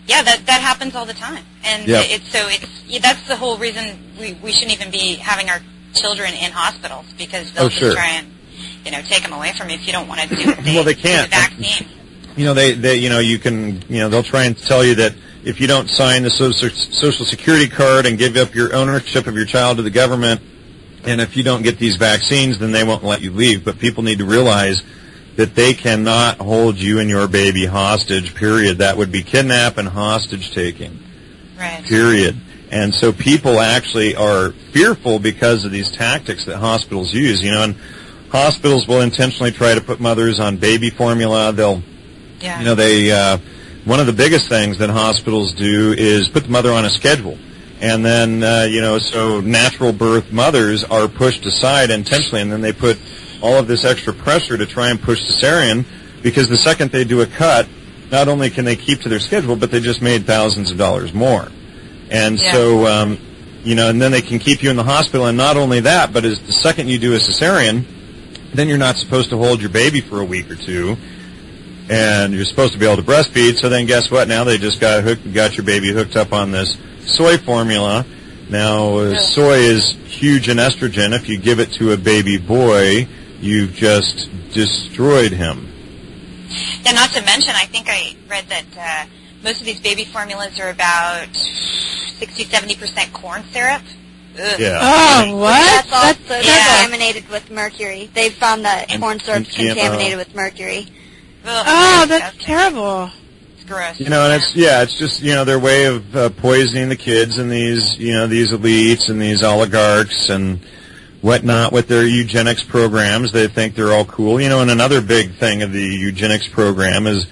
Yeah, that happens all the time. And Yep. that's the whole reason we shouldn't even be having our children in hospitals, because they'll just sure. try and, take them away from you if you don't want to do it. Well, they can't. The vaccine. They'll try and tell you that if you don't sign the Social Security card and give up your ownership of your child to the government, and if you don't get these vaccines, then they won't let you leave. But people need to realize that they cannot hold you and your baby hostage, period. That would be kidnap and hostage taking. Right. Period. And so people actually are fearful because of these tactics that hospitals use. And hospitals will intentionally try to put mothers on baby formula. They'll, one of the biggest things that hospitals do is put the mother on a schedule. And then, so natural birth mothers are pushed aside intentionally, and then they put all of this extra pressure to try and push cesarean, because the second they do a cut, not only can they keep to their schedule, but they just made thousands of dollars more. And so, and then they can keep you in the hospital. And not only that, but as the second you do a cesarean, then you're not supposed to hold your baby for a week or two, and you're supposed to be able to breastfeed. So then guess what? Now they just got your baby hooked up on this soy formula. Now, soy is huge in estrogen. If you give it to a baby boy, you've just destroyed him. Yeah, not to mention, I think I read that most of these baby formulas are about 60-70% corn syrup. Ugh. Yeah. Oh, what? That's also contaminated with mercury. They've found that corn syrup's contaminated with mercury. Ugh, Oh, that's terrible. It's gross. And it's just, their way of poisoning the kids and these elites and these oligarchs and whatnot with their eugenics programs. They think they're all cool. And another big thing of the eugenics program is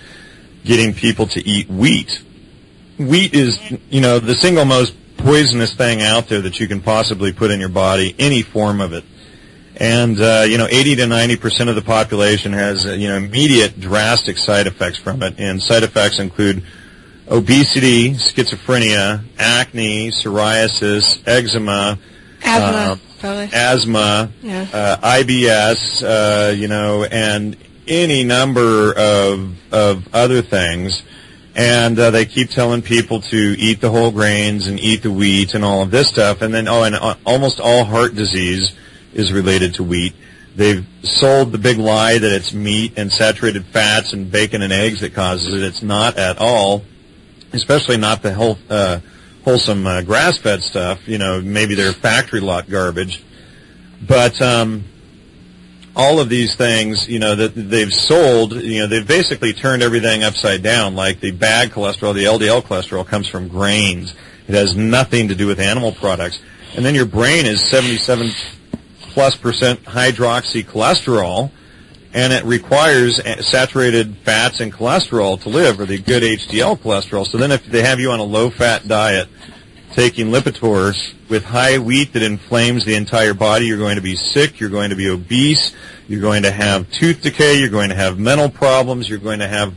getting people to eat wheat. Wheat is, the single most poisonous thing out there that you can possibly put in your body, any form of it. And, 80 to 90% of the population has, immediate drastic side effects from it. And side effects include obesity, schizophrenia, acne, psoriasis, eczema, asthma, IBS, and any number of other things. And they keep telling people to eat the whole grains and eat the wheat and all of this stuff. And then, almost all heart disease is related to wheat. They've sold the big lie that it's meat and saturated fats and bacon and eggs that causes it. It's not at all, especially not the wholesome grass-fed stuff. Maybe they're factory lot garbage. But all of these things, that they've sold, they've basically turned everything upside down. Like the bad cholesterol, the LDL cholesterol, comes from grains. It has nothing to do with animal products. And then your brain is 77+% hydroxy cholesterol, and it requires saturated fats and cholesterol to live, or the good HDL cholesterol. So then if they have you on a low-fat diet, taking Lipitor with high wheat that inflames the entire body, you're going to be sick, you're going to be obese, you're going to have tooth decay, you're going to have mental problems, you're going to have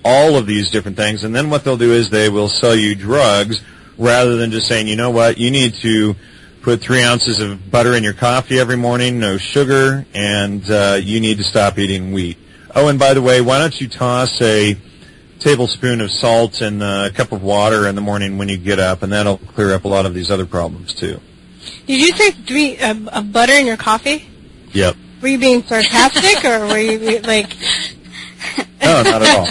all of these different things. And then what they'll do is they will sell you drugs rather than just saying, you know what, you need to put 3 ounces of butter in your coffee every morning, no sugar, and you need to stop eating wheat. Oh, and by the way, why don't you toss a tablespoon of salt and a cup of water in the morning when you get up, and that'll clear up a lot of these other problems too. Did you say butter in your coffee? Yep. Were you being sarcastic, or were you like... No, not at all.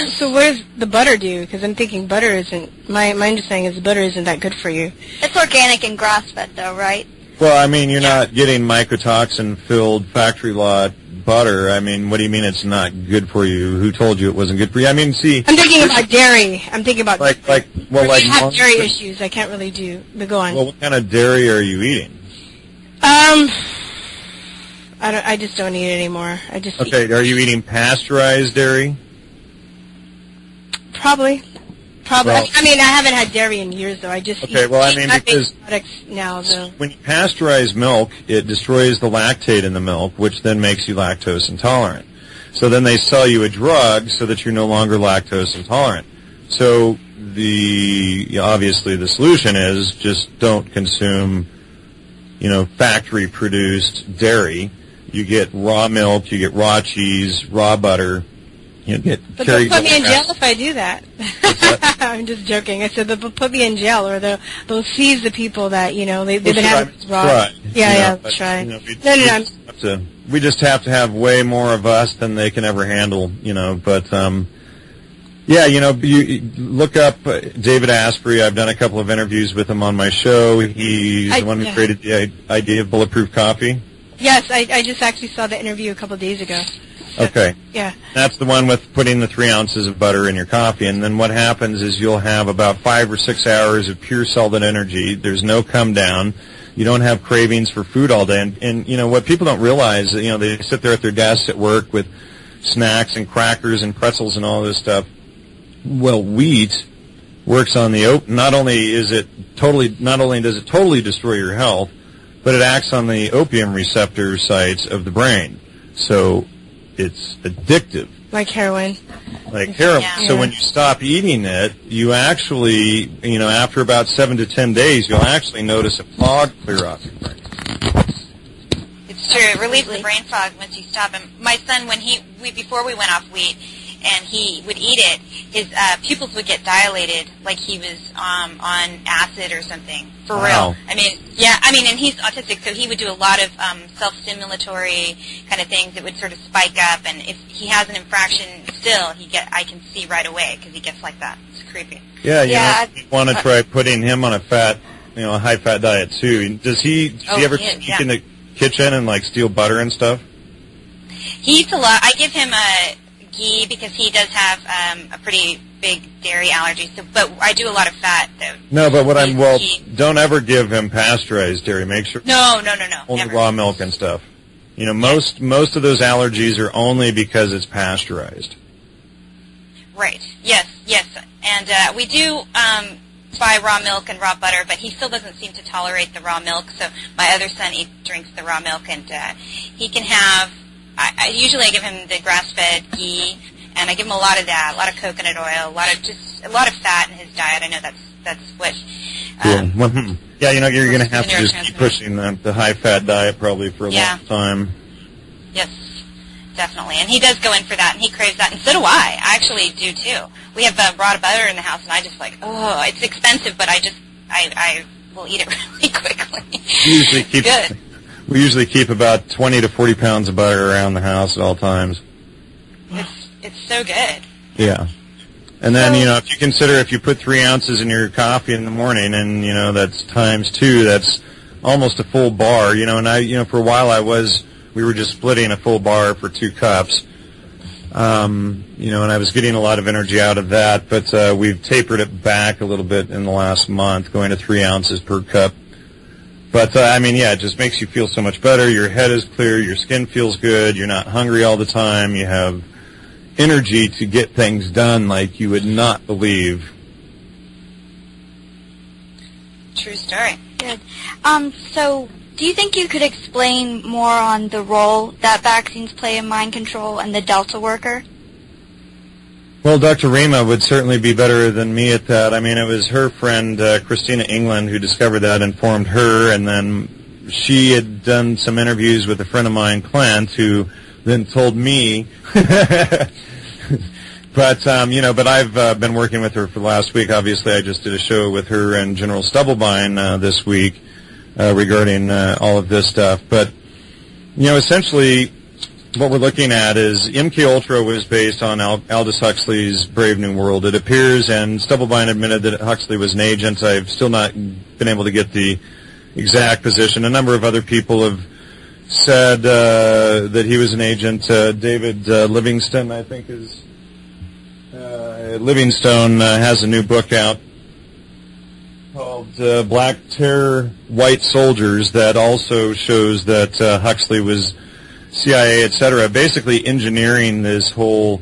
So what does the butter do? Because I'm thinking butter isn't... My understanding is butter isn't that good for you. It's organic and grass-fed, though, right? Well, I mean, you're not getting mycotoxin-filled factory lot butter. I mean, what do you mean it's not good for you? Who told you it wasn't good for you? I mean, see... I'm thinking about dairy. I'm thinking about... I have dairy issues. I can't really do... But go on. Well, what kind of dairy are you eating? I just don't eat it anymore. Okay, are you eating pasteurized dairy? Probably. Well, I mean, I haven't had dairy in years, though. I just eat because products now, though. When you pasteurize milk, it destroys the lactate in the milk, which then makes you lactose intolerant. So then they sell you a drug so that you're no longer lactose intolerant. So obviously the solution is just don't consume, factory-produced dairy. You get raw milk, you get raw cheese, raw butter. You get but they'll put me in jail if I do that. I'm just joking. I said they'll put me in jail, or they'll seize the people that they've been having raw. Right. Try. We just have to have way more of us than they can ever handle. But you look up David Asprey. I've done a couple of interviews with him on my show. He's the one who created the idea of bulletproof coffee. Yes, I just actually saw the interview a couple of days ago. Okay. Yeah. That's the one with putting the 3 ounces of butter in your coffee, and then what happens is you'll have about 5 or 6 hours of pure solid energy. There's no come down. You don't have cravings for food all day. And what people don't realize, they sit there at their desks at work with snacks and crackers and pretzels and all this stuff. Well, wheat works on the not only does it totally destroy your health, but it acts on the opium receptor sites of the brain. So it's addictive. Like heroin. Yeah. So when you stop eating it, you actually, after about 7 to 10 days, you'll actually notice a fog clear off your brain. It's true. It relieves the brain fog once you stop. And my son, before we went off wheat, and he would eat it, his pupils would get dilated like he was on acid or something. For real. And he's autistic, so he would do a lot of self-stimulatory kind of things that would sort of spike up, and if he has an infraction still, I can see right away because he gets like that. It's creepy. Yeah, you want to try putting him on a high-fat diet too. Does he ever sneak in the kitchen and steal butter and stuff? He eats a lot. I give him a ghee because he does have a pretty big dairy allergy. But I do a lot of fat though. No, but don't ever give him pasteurized dairy. Make sure. No. Only raw milk and stuff. Most of those allergies are only because it's pasteurized. Right. Yes. And we do buy raw milk and raw butter, but he still doesn't seem to tolerate the raw milk. So my other son drinks the raw milk, and he can have. I usually give him the grass-fed ghee, and I give him a lot of that, a lot of coconut oil, a lot of fat in his diet. I know that's what. Cool. Yeah, you're going to have to just keep pushing the high-fat diet probably for a long time. Yes, definitely, and he does go in for that, and he craves that, and so do I. I actually do too. We have raw butter in the house, and I just it's expensive, but I will eat it really quickly. We usually keep about 20 to 40 pounds of butter around the house at all times. It's so good. Yeah. And then, if you consider if you put 3 ounces in your coffee in the morning and, that's times 2, that's almost a full bar, and for a while we were just splitting a full bar for 2 cups. And I was getting a lot of energy out of that, but we've tapered it back a little bit in the last month, going to 3 ounces per cup. But, it just makes you feel so much better. Your head is clear. Your skin feels good. You're not hungry all the time. You have energy to get things done like you would not believe. True story. Good. So do you think you could explain more on the role that vaccines play in mind control and the Delta worker? Well, Dr. Rima would certainly be better than me at that. It was her friend, Christina England, who discovered that, informed her, and then she had done some interviews with a friend of mine, Clint, who then told me. But I've been working with her for the last week. Obviously, I just did a show with her and General Stubblebine this week regarding all of this stuff. But, essentially, what we're looking at is MK Ultra was based on Aldous Huxley's Brave New World. It appears, and Stubblebine admitted that Huxley was an agent. I've still not been able to get the exact position. A number of other people have said that he was an agent. David Livingstone, I think, Livingstone has a new book out called Black Terror, White Soldiers that also shows that Huxley was CIA, etc., basically engineering this whole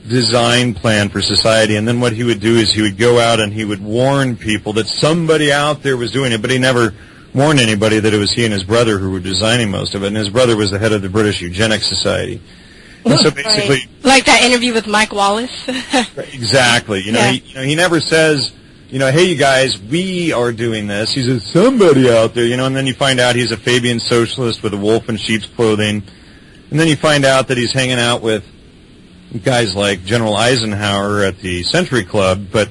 design plan for society. And then what he would do is he would go out and he would warn people that somebody out there was doing it, but he never warned anybody that it was he and his brother who were designing most of it. And his brother was the head of the British Eugenics Society. And so basically, like that interview with Mike Wallace. Exactly. He never says, hey, you guys, we are doing this. He says, somebody out there, and then you find out he's a Fabian socialist with a wolf in sheep's clothing. And then you find out that he's hanging out with guys like General Eisenhower at the Century Club, but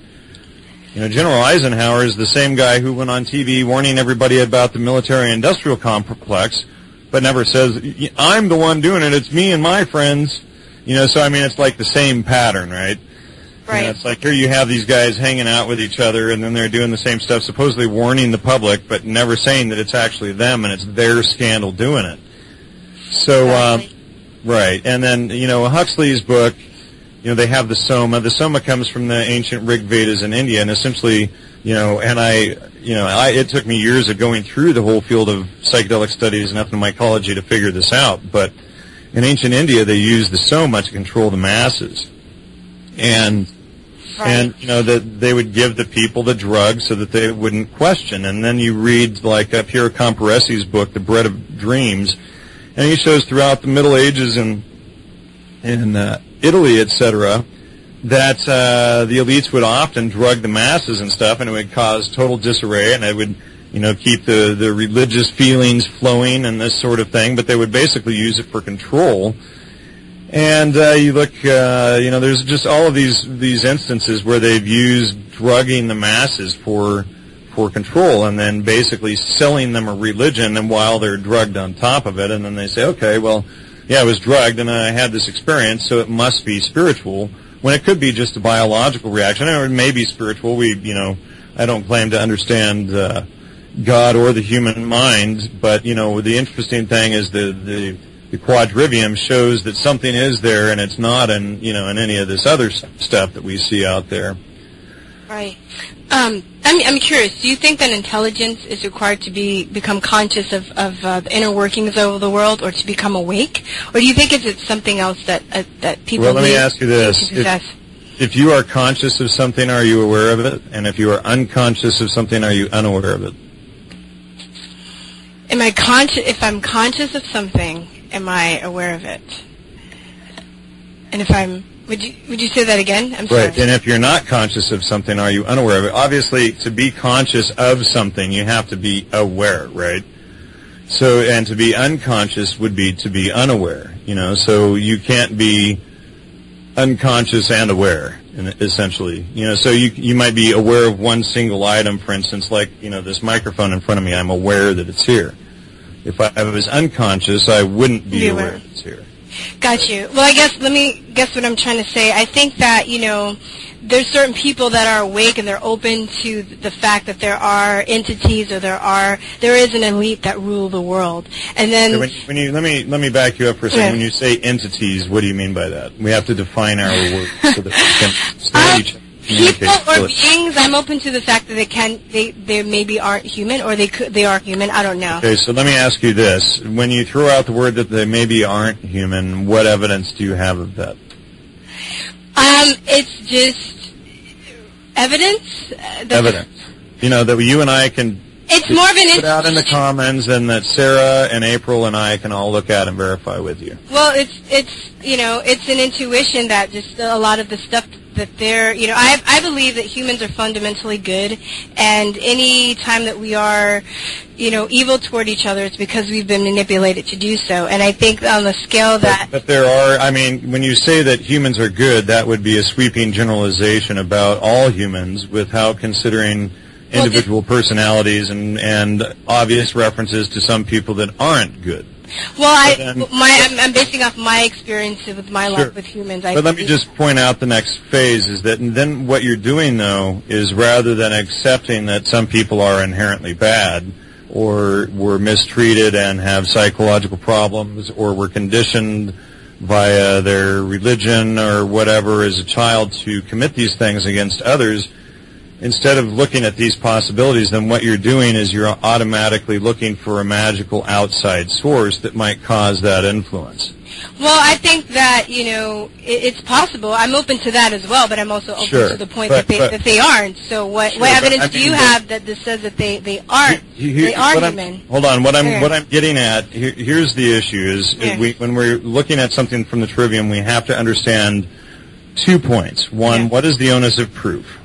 General Eisenhower is the same guy who went on TV warning everybody about the military-industrial complex, but never says, I'm the one doing it, it's me and my friends. So I mean, it's like the same pattern, right? Right. It's like here you have these guys hanging out with each other, and then they're doing the same stuff, supposedly warning the public, but never saying that it's actually them and it's their scandal doing it. So, right. And then, Huxley's book, they have the Soma. The Soma comes from the ancient Rig Vedas in India, and essentially, it took me years of going through the whole field of psychedelic studies and ethnomycology to figure this out. But in ancient India, they used the Soma to control the masses. And that they would give the people the drug so that they wouldn't question. And then you read like Piero Comparesi's book, The Bread of Dreams, and he shows throughout the Middle Ages in Italy, etc., that the elites would often drug the masses and stuff, and it would cause total disarray, and it would keep the religious feelings flowing and this sort of thing. But they would basically use it for control. And you look, there's just all of these instances where they've used drugging the masses for control, and then basically selling them a religion, and while they're drugged on top of it, and then they say, okay, well, yeah, I was drugged and I had this experience, so it must be spiritual, when it could be just a biological reaction, or it may be spiritual. I don't claim to understand God or the human mind, but the interesting thing is the quadrivium shows that something is there, and it's not in any of this other stuff that we see out there. Right. I'm curious. Do you think that intelligence is required to become conscious of the inner workings of the world, or to become awake, or do you think it's something else that people? Well, let me ask you this: if you are conscious of something, are you aware of it? And if you are unconscious of something, are you unaware of it? Am I conscious? If I'm conscious of something, am I aware of it? And if I'm, would you say that again? I'm sorry. Right. And if you're not conscious of something, are you unaware of it? Obviously, to be conscious of something, you have to be aware, right? So, and to be unconscious would be to be unaware, so you can't be unconscious and aware, essentially. So you might be aware of one single item, for instance, like, this microphone in front of me, I'm aware that it's here. If I was unconscious, I wouldn't be aware that it's here. Got you. Well, let me guess what I'm trying to say. I think that, there's certain people that are awake and they're open to the fact that there are entities, or there is an elite that rule the world. And then when you let me back you up for a second. When you say entities, what do you mean by that? We have to define our words so that we can stand each other. People or beings, I'm open to the fact that they maybe aren't human, or they are human. I don't know. Okay, so let me ask you this: when you throw out the word that they maybe aren't human, what evidence do you have of that? It's just evidence. Evidence. That you and I can. It's more of an put out in the comments, and that Sarah and April and I can all look at and verify with you. Well, it's an intuition that just a lot of the stuff that they're, I believe that humans are fundamentally good, and any time that we are, evil toward each other, it's because we've been manipulated to do so. And I think on the scale that... But there are, when you say that humans are good, that would be a sweeping generalization about all humans without considering individual personalities and obvious references to some people that aren't good. Well, I'm basing off my experience with my life with humans. But let me just point out the next phase is that, and then what you're doing, though, is rather than accepting that some people are inherently bad, or were mistreated and have psychological problems, or were conditioned via their religion or whatever as a child to commit these things against others, instead of looking at these possibilities, then what you're doing is you're automatically looking for a magical outside source that might cause that influence. Well, I think that, it's possible. I'm open to that as well, but I'm also open to the point that they aren't. So what evidence do you have that says that they aren't human? Hold on. What I'm getting at, here's the issue, is when we're looking at something from the trivium, we have to understand 2 points. One, what is the onus of proof?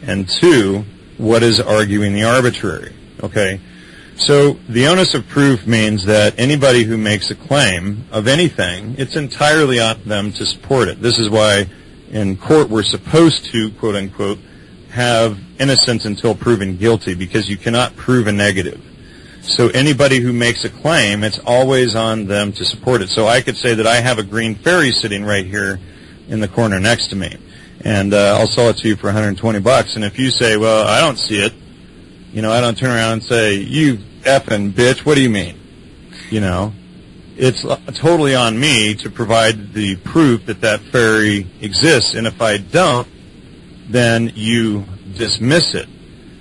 And 2, what is arguing the arbitrary? Okay, So the onus of proof means that anybody who makes a claim of anything, it's entirely on them to support it. This is why in court we're supposed to, quote unquote, have innocence until proven guilty, because you cannot prove a negative. So anybody who makes a claim, it's always on them to support it. So I could say that I have a green fairy sitting right here in the corner next to me, and I'll sell it to you for $120. And if you say, well, I don't see it, I don't turn around and say, you effing bitch, what do you mean? It's totally on me to provide the proof that that fairy exists, and if I don't, then you dismiss it.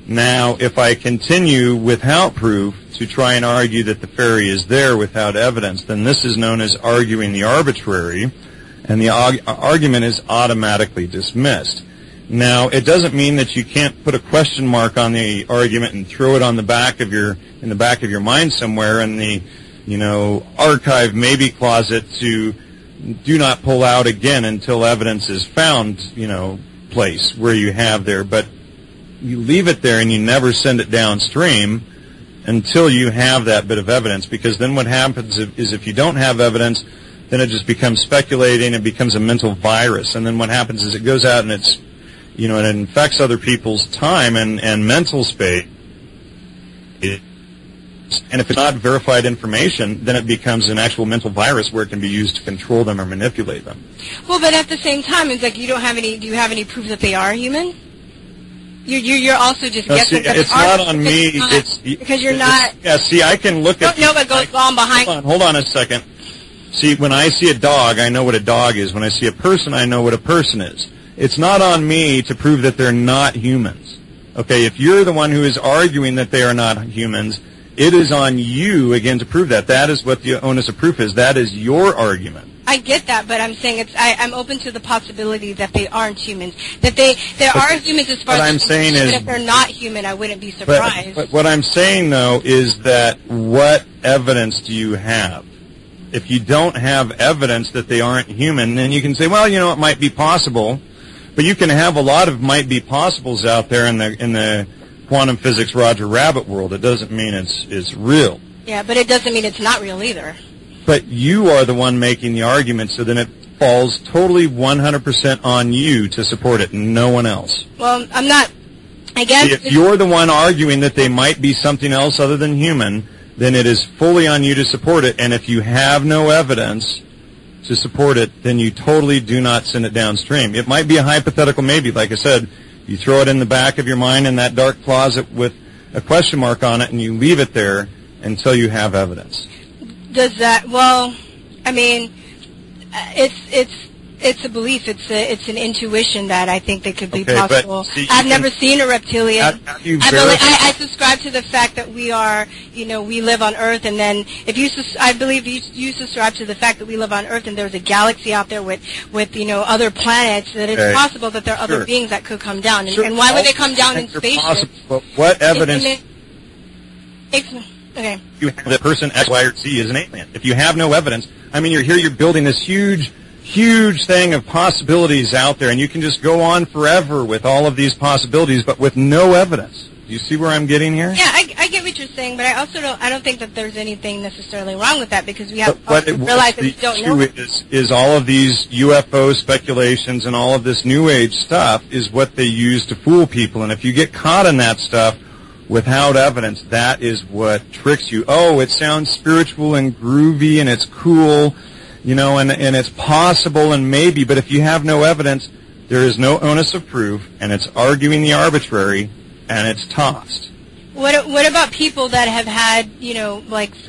Now, if I continue without proof to try and argue that the fairy is there without evidence, then this is known as arguing the arbitrary, and the argument is automatically dismissed. Now, it doesn't mean that you can't put a question mark on the argument and throw it on the back of your mind somewhere in the archive maybe closet to do not pull out again until evidence is found, place where you have there. But you leave it there and you never send it downstream until you have that bit of evidence, because then what happens is if you don't have evidence, then it just becomes speculating, it becomes a mental virus, and then what happens is it goes out and it infects other people's time and mental space. And if it's not verified information, then it becomes an actual mental virus where it can be used to control them or manipulate them. Well, but at the same time, it's like do you have any proof that they are human? You're also just guessing. It's not on me. Because you're not. Yeah, see, I can look at. Don't know what goes on behind. Hold on a second. See, when I see a dog, I know what a dog is. When I see a person, I know what a person is. It's not on me to prove that they're not humans. Okay, if you're the one who is arguing that they are not humans, it is on you, again, to prove that. That is what the onus of proof is. That is your argument. I get that, but I'm saying I'm open to the possibility that they aren't humans. That there are humans as far as I'm saying is, if they're not human, I wouldn't be surprised. But what I'm saying, though, is that what evidence do you have? If you don't have evidence that they aren't human, then you can say, well, it might be possible. But you can have a lot of might be possibles out there in the quantum physics Roger Rabbit world. It doesn't mean it's real. Yeah, but it doesn't mean it's not real either. But you are the one making the argument, so then it falls totally 100% on you to support it, and no one else. Well, I'm not. I guess if you're the one arguing that they might be something else other than human, then it is fully on you to support it. And if you have no evidence to support it, then you totally do not send it downstream. It might be a hypothetical maybe. Like I said, you throw it in the back of your mind in that dark closet with a question mark on it, and you leave it there until you have evidence. Does that? Well, I mean, it's a belief. It's an intuition that I think that could be possible. See, I've never seen a reptilian. I subscribe to the fact that we are, we live on Earth, and then I believe you subscribe to the fact that we live on Earth, and there's a galaxy out there with other planets. That it's possible that there are other beings that could come down, and why would they come down in spaceships? But what evidence? Okay. You have that person X, Y, or Z is an alien. If you have no evidence, I mean, you're building this huge thing of possibilities out there, and you can just go on forever with all of these possibilities, but with no evidence. Do you see where I'm getting here? Yeah, I get what you're saying, but I also don't think that there's anything necessarily wrong with that, because we have to realize that we don't know. Is all of these UFO speculations and all of this New Age stuff is what they use to fool people, and if you get caught in that stuff without evidence, that is what tricks you. Oh, it sounds spiritual and groovy and it's cool, and it's possible and maybe, but if you have no evidence, there is no onus of proof, and it's arguing the arbitrary, and it's tossed. What about people that have had,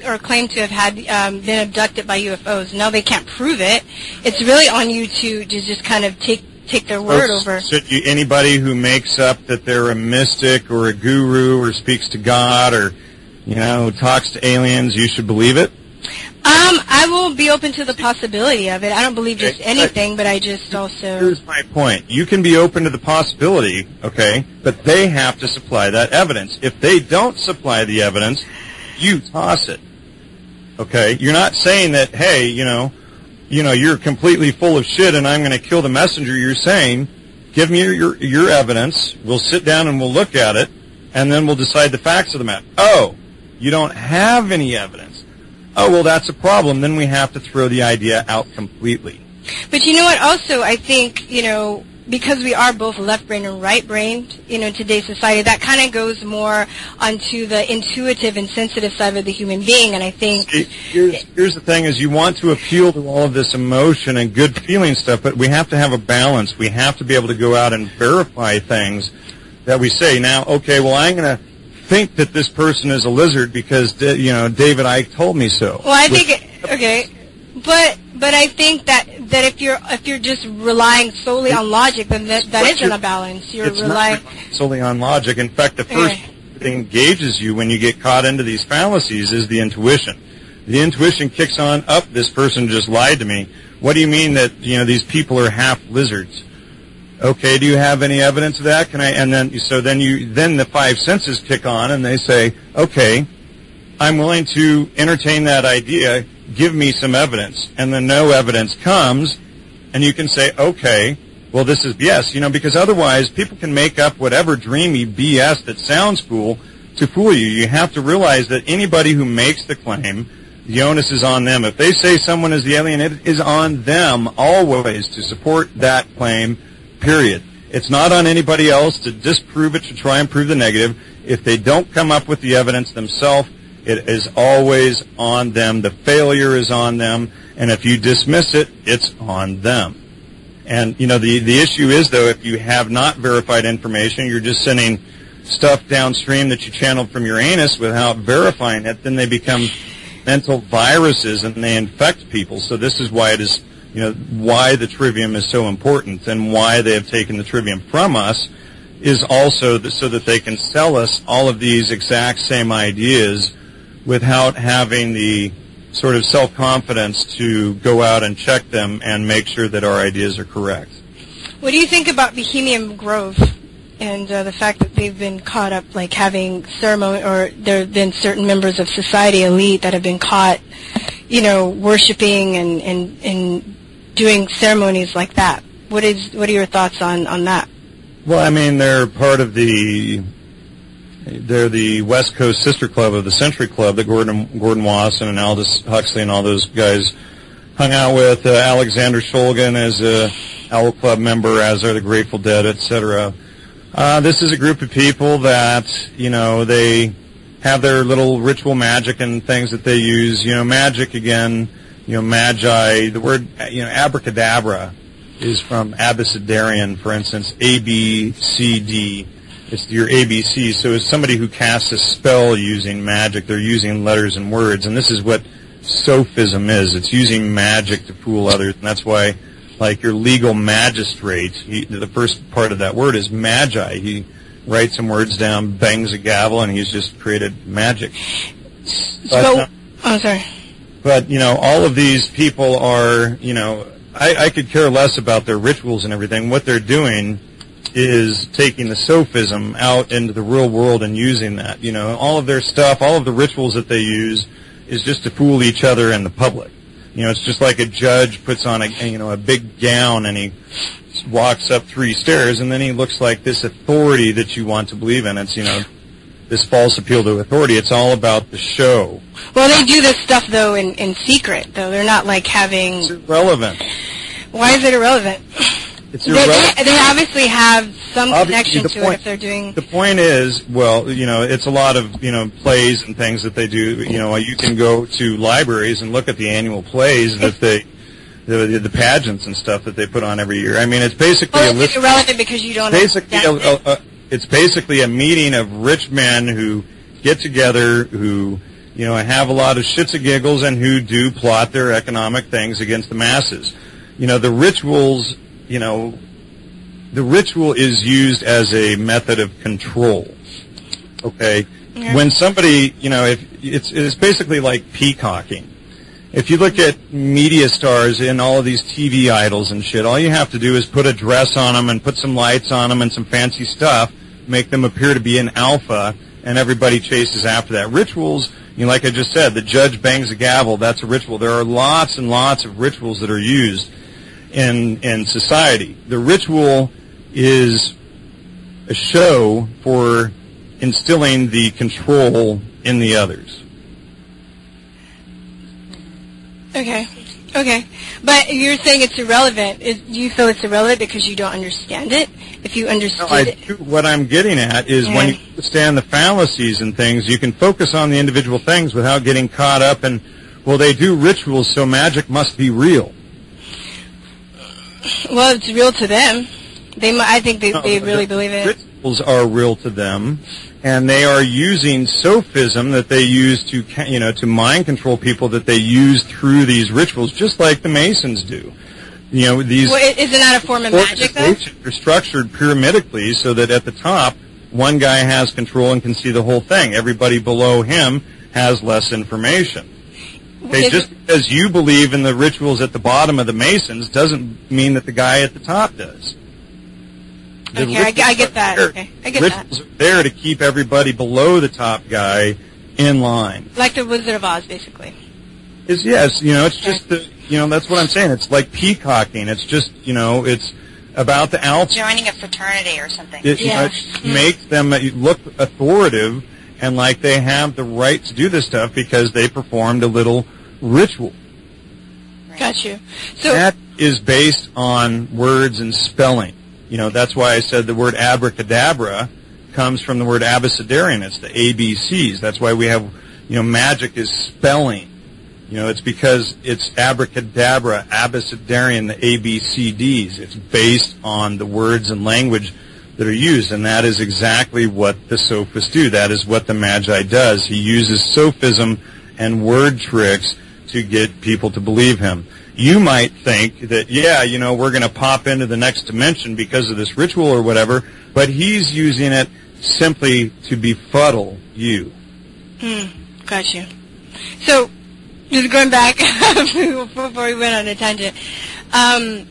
or claim to have had been abducted by UFOs? No, they can't prove it. It's really on you to just kind of take their word over. Anybody who makes up that they're a mystic or a guru or speaks to God or, talks to aliens, you should believe it? I will be open to the possibility of it. I don't believe just anything, but I just also... Here's my point. You can be open to the possibility, okay, but they have to supply that evidence. If they don't supply the evidence, you toss it, okay? You're not saying that, hey, you're completely full of shit and I'm going to kill the messenger. You're saying, give me your evidence, we'll sit down and we'll look at it, and then we'll decide the facts of the matter. Oh, You don't have any evidence. Oh, well, that's a problem. Then we have to throw the idea out completely. But you know what? Also, I think, because we are both left-brained and right-brained, in today's society, that kind of goes more onto the intuitive and sensitive side of the human being, and I think... Here's the thing, is you want to appeal to all of this emotion and good feeling stuff, but we have to have a balance. We have to be able to go out and verify things that we say. Now, okay, well, I'm going to think that this person is a lizard because, David Icke told me so. Well, I think... Okay, but I think that if you're just relying solely on logic, then that isn't a balance. You're relying solely on logic. In fact, the first thing that engages you when you get caught into these fallacies is the intuition. The intuition kicks on. Up, this person just lied to me. What do you mean that these people are half lizards? Okay, do you have any evidence of that? Can I? And then then the five senses kick on, and they say, okay, I'm willing to entertain that idea. Give me some evidence. And then no evidence comes, and you can say, okay, well, this is BS, because otherwise people can make up whatever dreamy BS that sounds cool to fool you. You have to realize that anybody who makes the claim, the onus is on them. If they say someone is the alien, it is on them always to support that claim, period. It's not on anybody else to disprove it, to try and prove the negative. If they don't come up with the evidence themselves, it is always on them. The failure is on them. And if you dismiss it, it's on them. And, the issue is, though, if you have not verified information, you're just sending stuff downstream that you channeled from your anus without verifying it, then they become mental viruses and they infect people. So this is why it is, why the trivium is so important, and why they have taken the trivium from us is also so that they can sell us all of these exact same ideas without having the sort of self-confidence to go out and check them and make sure that our ideas are correct. What do you think about Bohemian Grove and the fact that they've been caught up, like having ceremony, or there have been certain members of society, elite, that have been caught, worshiping and doing ceremonies like that? What are your thoughts on that? Well, I mean, they're part of they're the West Coast sister club of the Century Club that Gordon Wasson and Aldous Huxley and all those guys hung out with. Alexander Shulgin as a Owl Club member, as are the Grateful Dead, etc. This is a group of people that, they have their little ritual magic and things that they use. Magic, again, magi. The word, abracadabra is from Abecedarian, for instance, ABCD. It's your ABC. So as somebody who casts a spell using magic, they're using letters and words. And this is what sophism is. It's using magic to fool others. And that's why, like your legal magistrate, the first part of that word is magi. He writes some words down, bangs a gavel, and he's just created magic. Sorry. But, all of these people are, I could care less about their rituals and everything. What they're doing is taking the sophism out into the real world and using that. All of their stuff, all of the rituals that they use is just to fool each other and the public. It's just like a judge puts on a big gown and he walks up 3 stairs and then he looks like this authority that you want to believe in. It's, this false appeal to authority. It's all about the show. Well, they do this stuff, though, in secret, though. They're not like having... It's irrelevant. Why is it irrelevant? It's irrelevant. They obviously have some connection to it if they're doing... The point is, well, it's a lot of, plays and things that they do. You can go to libraries and look at the annual plays that the pageants and stuff that they put on every year. I mean, it's basically it's irrelevant because you don't it's basically a meeting of rich men who get together, who, have a lot of shits and giggles and who do plot their economic things against the masses. The rituals... the ritual is used as a method of control. Okay? Yeah. When somebody, if it's basically like peacocking. If you look at media stars and all of these TV idols and shit, all you have to do is put a dress on them and put some lights on them and some fancy stuff, make them appear to be an alpha, and everybody chases after that. Rituals, like I just said, the judge bangs a gavel, that's a ritual. There are lots and lots of rituals that are used in society. The ritual is a show for instilling the control in the others. Okay. But you're saying it's irrelevant. Do you feel it's irrelevant because you don't understand it? If you understood it. What I'm getting at is when you understand the fallacies and things, you can focus on the individual things without getting caught up in, well, they do rituals, so magic must be real. Well, it's real to them. I think they really believe it. Rituals are real to them, and they are using sophism that they use to mind control people, that they use through these rituals, just like the Masons do. These. Well, isn't that a form of magic, though? They're structured pyramidically so that at the top, one guy has control and can see the whole thing. Everybody below him has less information. Okay, just because you believe in the rituals at the bottom of the Masons doesn't mean that the guy at the top does. Okay, I get that. Okay, I get that. Rituals are there to keep everybody below the top guy in line. Like the Wizard of Oz, basically. Yes, it's just that's what I'm saying. It's like peacocking. It's just, it's about the outside. Joining a fraternity or something. It makes them look authoritative and like they have the right to do this stuff because they performed a little ritual. Got you. So that is based on words and spelling. That's why I said the word abracadabra comes from the word abecedarian. It's the ABCs. That's why we have, magic is spelling. It's because it's abracadabra, abecedarian, the ABCDs. It's based on the words and language that are used, and that is exactly what the sophists do. That is what the Magi does. He uses sophism and word tricks to get people to believe him. You might think that, we're going to pop into the next dimension because of this ritual or whatever, but he's using it simply to befuddle you. Got you. So, just going back before we went on a tangent, I'm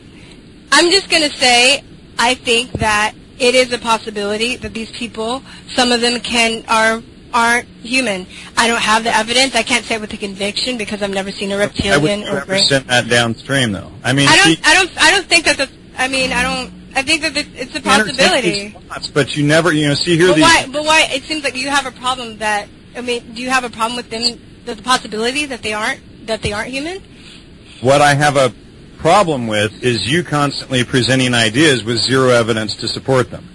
just going to say I think that it is a possibility that these people, some of them aren't human. I don't have the evidence. I can't say it with a conviction because I've never seen a reptilian. I would never send that downstream, though. I think that. I think that it's a possibility. But you never, see here. But why? It seems like you have a problem. Do you have a problem with them? The possibility that they aren't human? What I have a problem with is you constantly presenting ideas with zero evidence to support them.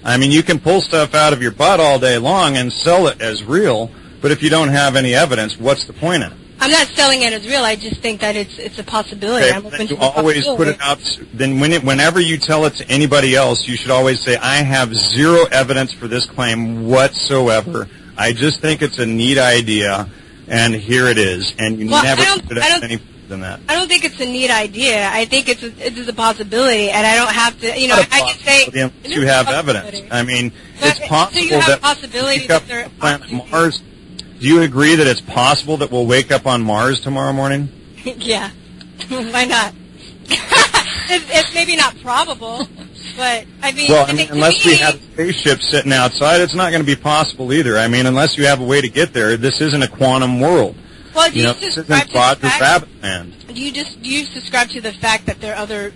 You can pull stuff out of your butt all day long and sell it as real, but if you don't have any evidence, what's the point in it? I'm not selling it as real. I just think that it's a possibility. Okay, I'm open to you always put it out. Then whenever you tell it to anybody else, you should always say, I have zero evidence for this claim whatsoever. I just think it's a neat idea, and here it is. And you never put it out any further than that. I don't think it's a neat idea. I think it's a possibility, and I don't have to, I can say... You have evidence. It's possible so you have a possibility that they're planet Mars. Do you agree that it's possible that we'll wake up on Mars tomorrow morning? Yeah. Why not? It's maybe not probable, but unless we have spaceships sitting outside, it's not going to be possible either. Unless you have a way to get there, this isn't a quantum world. Well, do you subscribe to the fact? Rabbit land. Do you subscribe to the fact that there are other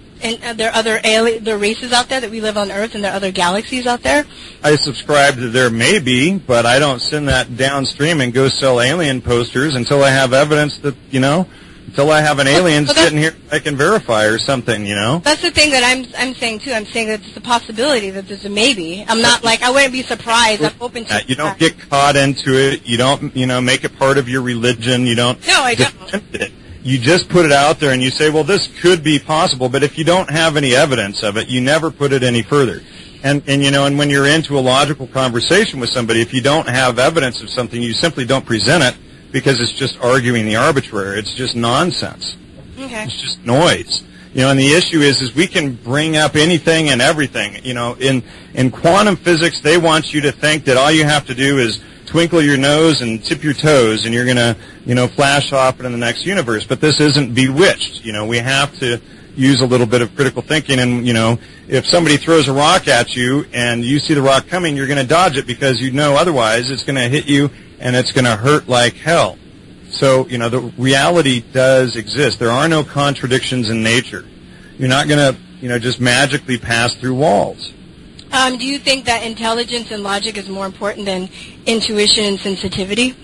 races out there, that we live on Earth and there are other galaxies out there? I subscribe that there may be, but I don't send that downstream and go sell alien posters until I have evidence that, until I have an alien sitting here I can verify or something, That's the thing that I'm saying, too. I'm saying that it's a possibility, that there's a maybe. I'm not I wouldn't be surprised. I'm open to it. You don't get caught into it. You don't, make it part of your religion. You don't. No, I don't. You just put it out there and you say, well, this could be possible, but if you don't have any evidence of it, you never put it any further. And when you're into a logical conversation with somebody, if you don't have evidence of something, you simply don't present it because it's just arguing the arbitrary. It's just nonsense. Okay. It's just noise. And the issue is we can bring up anything and everything. In quantum physics, they want you to think that all you have to do is twinkle your nose and tip your toes, and you're going to, flash off into the next universe. But this isn't Bewitched. We have to use a little bit of critical thinking. And, if somebody throws a rock at you and you see the rock coming, you're going to dodge it because otherwise it's going to hit you and it's going to hurt like hell. So, the reality does exist. There are no contradictions in nature. You're not going to, just magically pass through walls. Do you think that intelligence and logic is more important than intuition and sensitivity?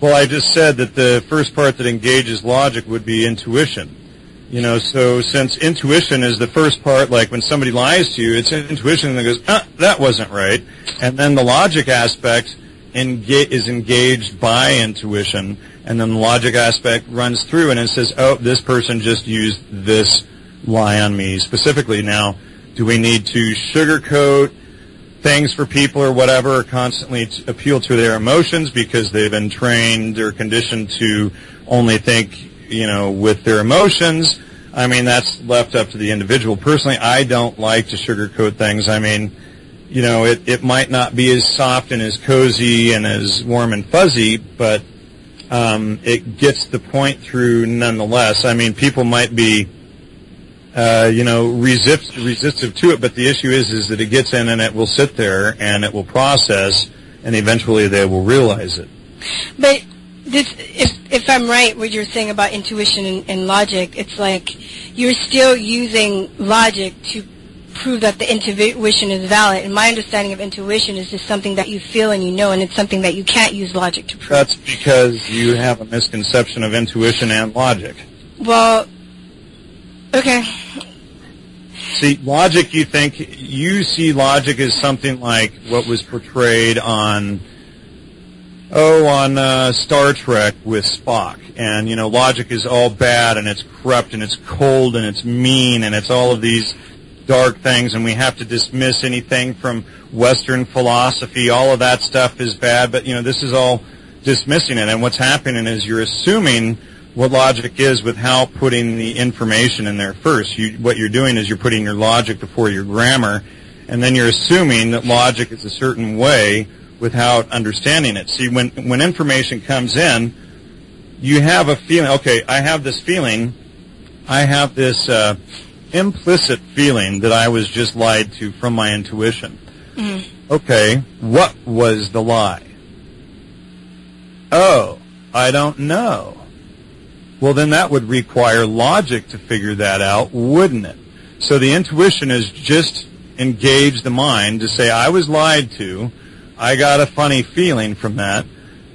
Well, I just said that the first part that engages logic would be intuition. You know, so since intuition is the first part, like when somebody lies to you, it's intuition that goes, that wasn't right. And then the logic aspect is engaged by intuition, and then the logic aspect runs through and it says, oh, this person just used this lie on me specifically. Now, do we need to sugarcoat things for people or whatever, or constantly appeal to their emotions because they've been trained or conditioned to only think, you know, with their emotions? I mean, that's left up to the individual. Personally, I don't like to sugarcoat things. I mean, you know, it might not be as soft and as cozy and as warm and fuzzy, but it gets the point through nonetheless. I mean, people might be, you know, resistive to it, but the issue is that it gets in and it will sit there and it will process, and eventually they will realize it. But this, if I'm right, what you're saying about intuition and logic, it's like you're still using logic to prove that the intuition is valid. And my understanding of intuition is just something that you feel and you know, and it's something that you can't use logic to prove. That's because you have a misconception of intuition and logic. Well, okay. See, logic, you see logic as something like what was portrayed on Star Trek with Spock. And, you know, logic is all bad and it's corrupt and it's cold and it's mean and it's all of these dark things, and we have to dismiss anything from Western philosophy. All of that stuff is bad, but, you know, this is all dismissing it. And what's happening is you're assuming what logic is without putting the information in there first. What you're doing is you're putting your logic before your grammar, and then you're assuming that logic is a certain way without understanding it. See, when information comes in, you have a feeling, okay, I have this feeling, I have this implicit feeling that I was just lied to from my intuition. Mm-hmm. Okay, what was the lie? Oh, I don't know. Well, then that would require logic to figure that out, wouldn't it? So the intuition is just engage the mind to say, I was lied to, I got a funny feeling from that.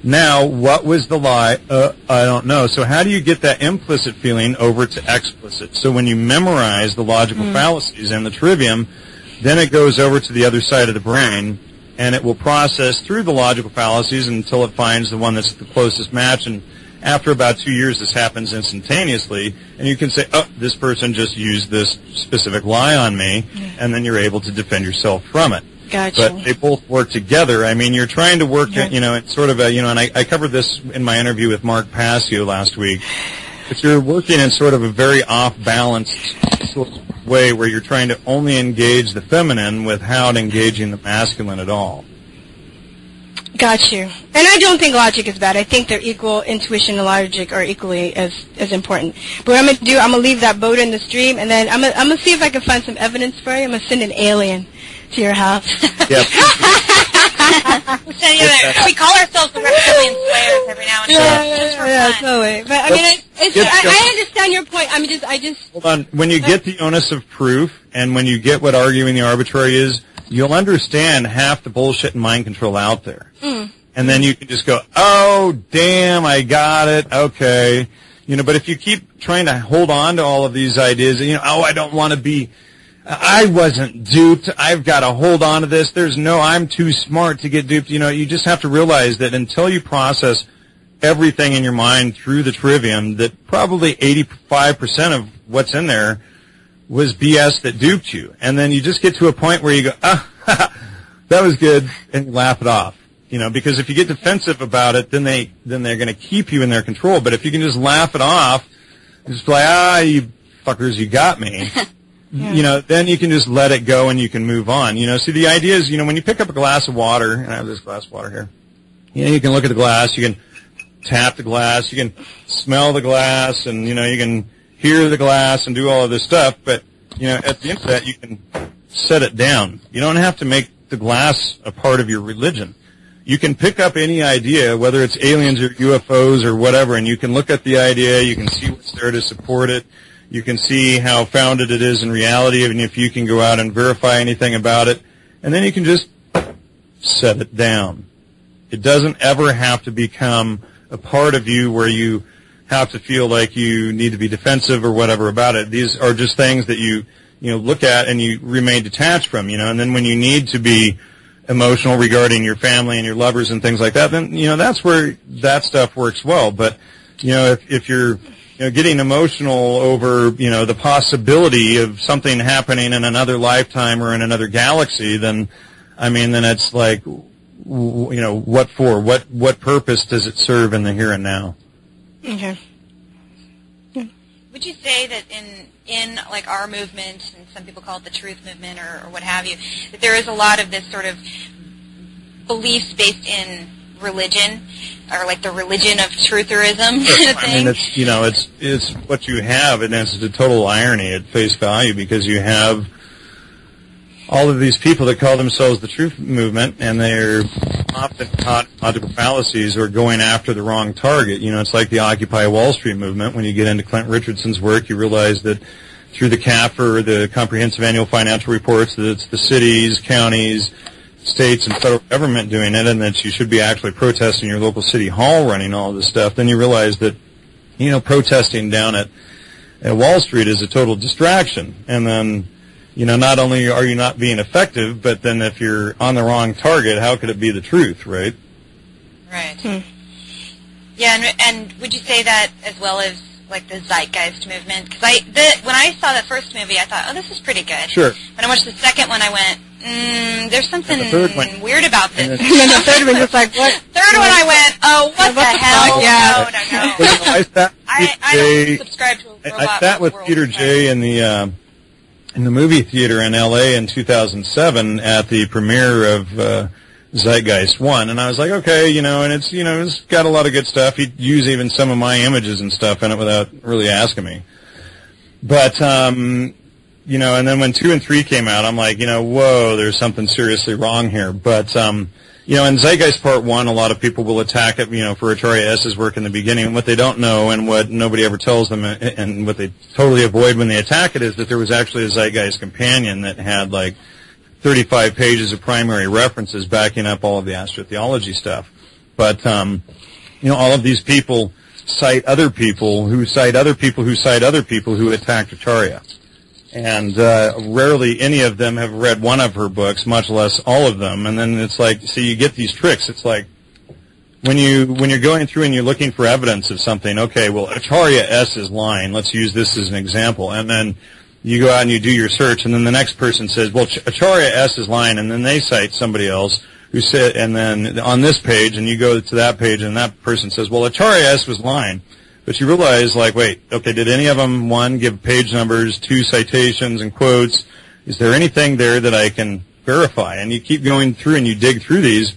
Now, what was the lie? I don't know. So how do you get that implicit feeling over to explicit? So when you memorize the logical fallacies and the trivium, then it goes over to the other side of the brain, and it will process through the logical fallacies until it finds the one that's the closest match. And after about 2 years, this happens instantaneously, and you can say, oh, this person just used this specific lie on me, and then you're able to defend yourself from it. Gotcha. But they both work together. I mean, you're trying to work, you know, it's sort of a, you know, and I covered this in my interview with Mark Passio last week. If you're working in sort of a very off-balanced sort of way where you're trying to only engage the feminine without engaging the masculine at all. Got you. And I don't think logic is bad. I think they're equal. Intuition and logic are equally as important. But what I'm going to do, I'm going to leave that boat in the stream, and then I'm going to see if I can find some evidence for you. I'm going to send an alien to your house. Yep. We call ourselves the reptilian slayers every now and then. Yeah, totally. But I mean, I understand your point. I just. Hold on. When you get the onus of proof, and when you get what arguing the arbitrary is, you'll understand half the bullshit and mind control out there. And then you can just go, oh, damn, I got it. Okay. You know, but if you keep trying to hold on to all of these ideas, you know, oh, I don't want to be, I wasn't duped. I've got to hold on to this. I'm too smart to get duped. You know, you just have to realize that until you process everything in your mind through the trivium, that probably 85% of what's in there was BS that duped you. And then you just get to a point where you go, that was good, and you laugh it off. You know, because if you get defensive about it, then they're going to keep you in their control. But if you can just laugh it off, just like, you fuckers, you got me. Yeah. You know, then you can just let it go and you can move on. You know, see, the idea is, you know, when you pick up a glass of water, and I have this glass of water here, you know, you can look at the glass, you can tap the glass, you can smell the glass, and, you know, you can hear the glass and do all of this stuff, but, you know, at the end of that, you can set it down. You don't have to make the glass a part of your religion. You can pick up any idea, whether it's aliens or UFOs or whatever, and you can look at the idea, you can see what's there to support it, you can see how founded it is in reality, and if you can go out and verify anything about it, and then you can just set it down. It doesn't ever have to become a part of you where you have to feel like you need to be defensive or whatever about it. These are just things that you look at and you remain detached from, and then when you need to be emotional regarding your family and your lovers and things like that, then, that's where that stuff works well. But, if you're getting emotional over, the possibility of something happening in another lifetime or in another galaxy, then it's like, what for? What purpose does it serve in the here and now? Okay. Would you say that in like our movement, and some people call it the truth movement or what have you, that there is a lot of this sort of beliefs based in religion, or like the religion of trutherism kind of thing? It's what you have, and it's a total irony at face value, because you have all of these people that call themselves the truth movement, and they're often caught logical fallacies or going after the wrong target. It's like the Occupy Wall Street movement. When you get into Clint Richardson's work, you realize that through the CAFR, the Comprehensive Annual Financial Reports, that it's the cities, counties, states, and federal government doing it, and that you should be actually protesting your local city hall running all of this stuff. Then you realize that, protesting down at Wall Street is a total distraction. And then, not only are you not being effective, but then if you're on the wrong target, how could it be the truth, right? Right. Yeah, and would you say that as well as like the zeitgeist movement? Because when I saw the first movie, I thought, oh, this is pretty good. Sure. When I watched the second one, I went, there's something weird about this. And then the third one was like, what? Third one, I went, oh, what the hell? Yeah. No. I don't subscribe to a robot. I sat with Peter J. in the movie theater in L.A. in 2007 at the premiere of Zeitgeist 1, and I was like, okay, and it's got a lot of good stuff. He'd use even some of my images and stuff in it without really asking me. But, and then when 2 and 3 came out, I'm like, whoa, there's something seriously wrong here. But, in Zeitgeist Part 1, a lot of people will attack it, for Acharya S.'s work in the beginning. And what they don't know, and what nobody ever tells them, and what they totally avoid when they attack it, is that there was actually a Zeitgeist companion that had, like, 35 pages of primary references backing up all of the astrotheology stuff. But, all of these people cite other people who cite other people who cite other people who attacked Acharya. And rarely any of them have read one of her books, much less all of them. And then it's like, so you get these tricks. It's like when you're going through and you're looking for evidence of something, okay, well, Acharya S is lying. Let's use this as an example. And then you go out and you do your search, and then the next person says, well, Acharya S is lying, and then they cite somebody else who said, and then on this page, and you go to that page, and that person says, well, Acharya S was lying. But you realize, like, wait, okay, did any of them, 1, give page numbers, 2, citations and quotes? Is there anything there that I can verify? And you keep going through and you dig through these,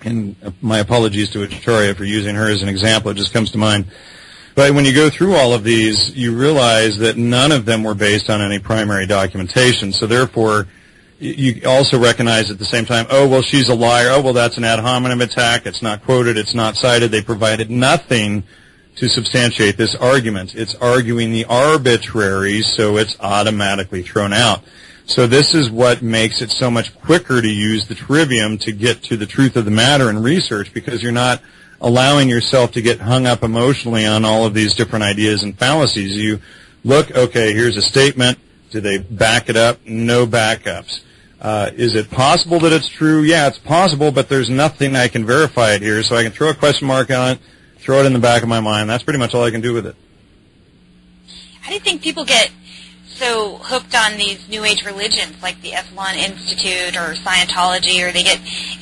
and my apologies to Acharya for using her as an example, it just comes to mind. But when you go through all of these, you realize that none of them were based on any primary documentation. So therefore, you also recognize at the same time, oh, well, she's a liar. Oh, well, that's an ad hominem attack. It's not quoted. It's not cited. They provided nothing to substantiate this argument. It's arguing the arbitrary, so it's automatically thrown out. So this is what makes it so much quicker to use the trivium to get to the truth of the matter in research, because you're not allowing yourself to get hung up emotionally on all of these different ideas and fallacies. You look, okay, here's a statement. Do they back it up? No backups. Is it possible that it's true? Yeah, it's possible, but there's nothing I can verify it here, so I can throw a question mark on it, throw it in the back of my mind. That's pretty much all I can do with it. How do you think people get so hooked on these New Age religions, like the Esalen Institute or Scientology, or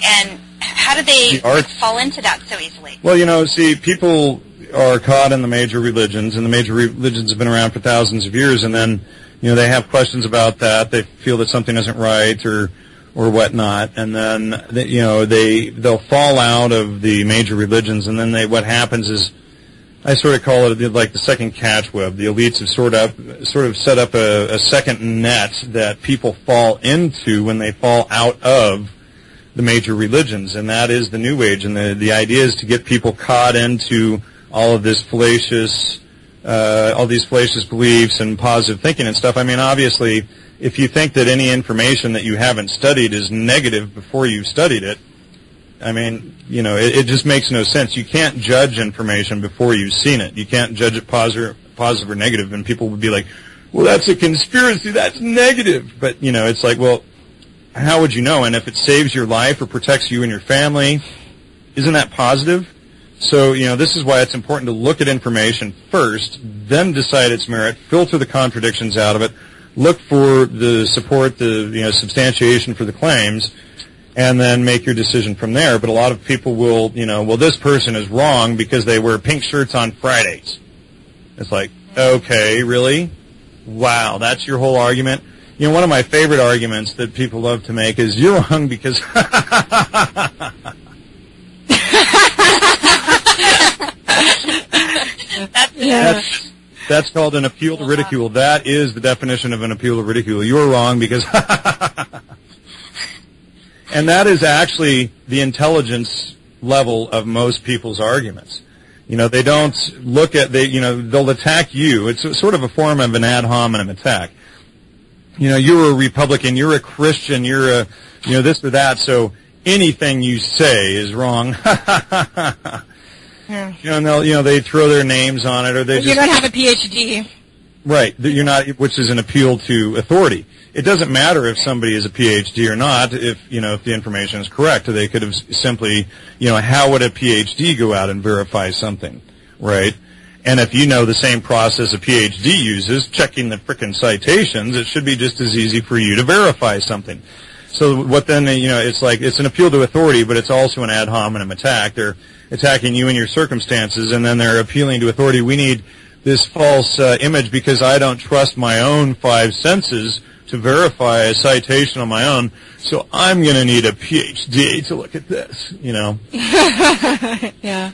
and how do they fall into that so easily? Well, see, people are caught in the major religions, and the major religions have been around for thousands of years, and then, they have questions about that. They feel that something isn't right or whatnot, and then, they'll fall out of the major religions, and then what happens is, I sort of call it like the second catch web. The elites have sort of set up a second net that people fall into when they fall out of the major religions, and that is the New Age. And the idea is to get people caught into all of this fallacious beliefs and positive thinking and stuff. I mean, obviously, if you think that any information that you haven't studied is negative before you've studied it, I mean, you know, it just makes no sense. You can't judge information before you've seen it. You can't judge it positive or negative, and people would be like, well, that's a conspiracy, that's negative. But, you know, it's like, well, how would you know? And if it saves your life or protects you and your family, isn't that positive? So, you know, this is why it's important to look at information first, then decide its merit, filter the contradictions out of it, look for the support, the, you know, substantiation for the claims, and then make your decision from there. But a lot of people will, you know, well, this person is wrong because they wear pink shirts on Fridays. It's like, okay, really? Wow, that's your whole argument? You know, one of my favorite arguments that people love to make is, you're wrong because... That's called an appeal to ridicule. That is the definition of an appeal to ridicule. You're wrong because... And that is actually the intelligence level of most people's arguments. You know, they don't look at, they'll attack you. It's sort of a form of an ad hominem attack. You know, you're a Republican, you're a Christian, you're a, you know, this or that, so anything you say is wrong. Yeah. You know, and they'll, you know, they throw their names on it, or they You don't have a PhD. Right, you're not, which is an appeal to authority. It doesn't matter if somebody is a PhD or not, if, you know, if the information is correct. They could have simply, you know, how would a PhD go out and verify something, right? And if you know the same process a PhD uses, checking the frickin' citations, it should be just as easy for you to verify something. So what then, you know, it's like, it's an appeal to authority, but it's also an ad hominem attack. They're attacking you and your circumstances, and then they're appealing to authority. We need this false image because I don't trust my own five senses to verify a citation on my own, so I'm going to need a PhD to look at this, you know. Yeah.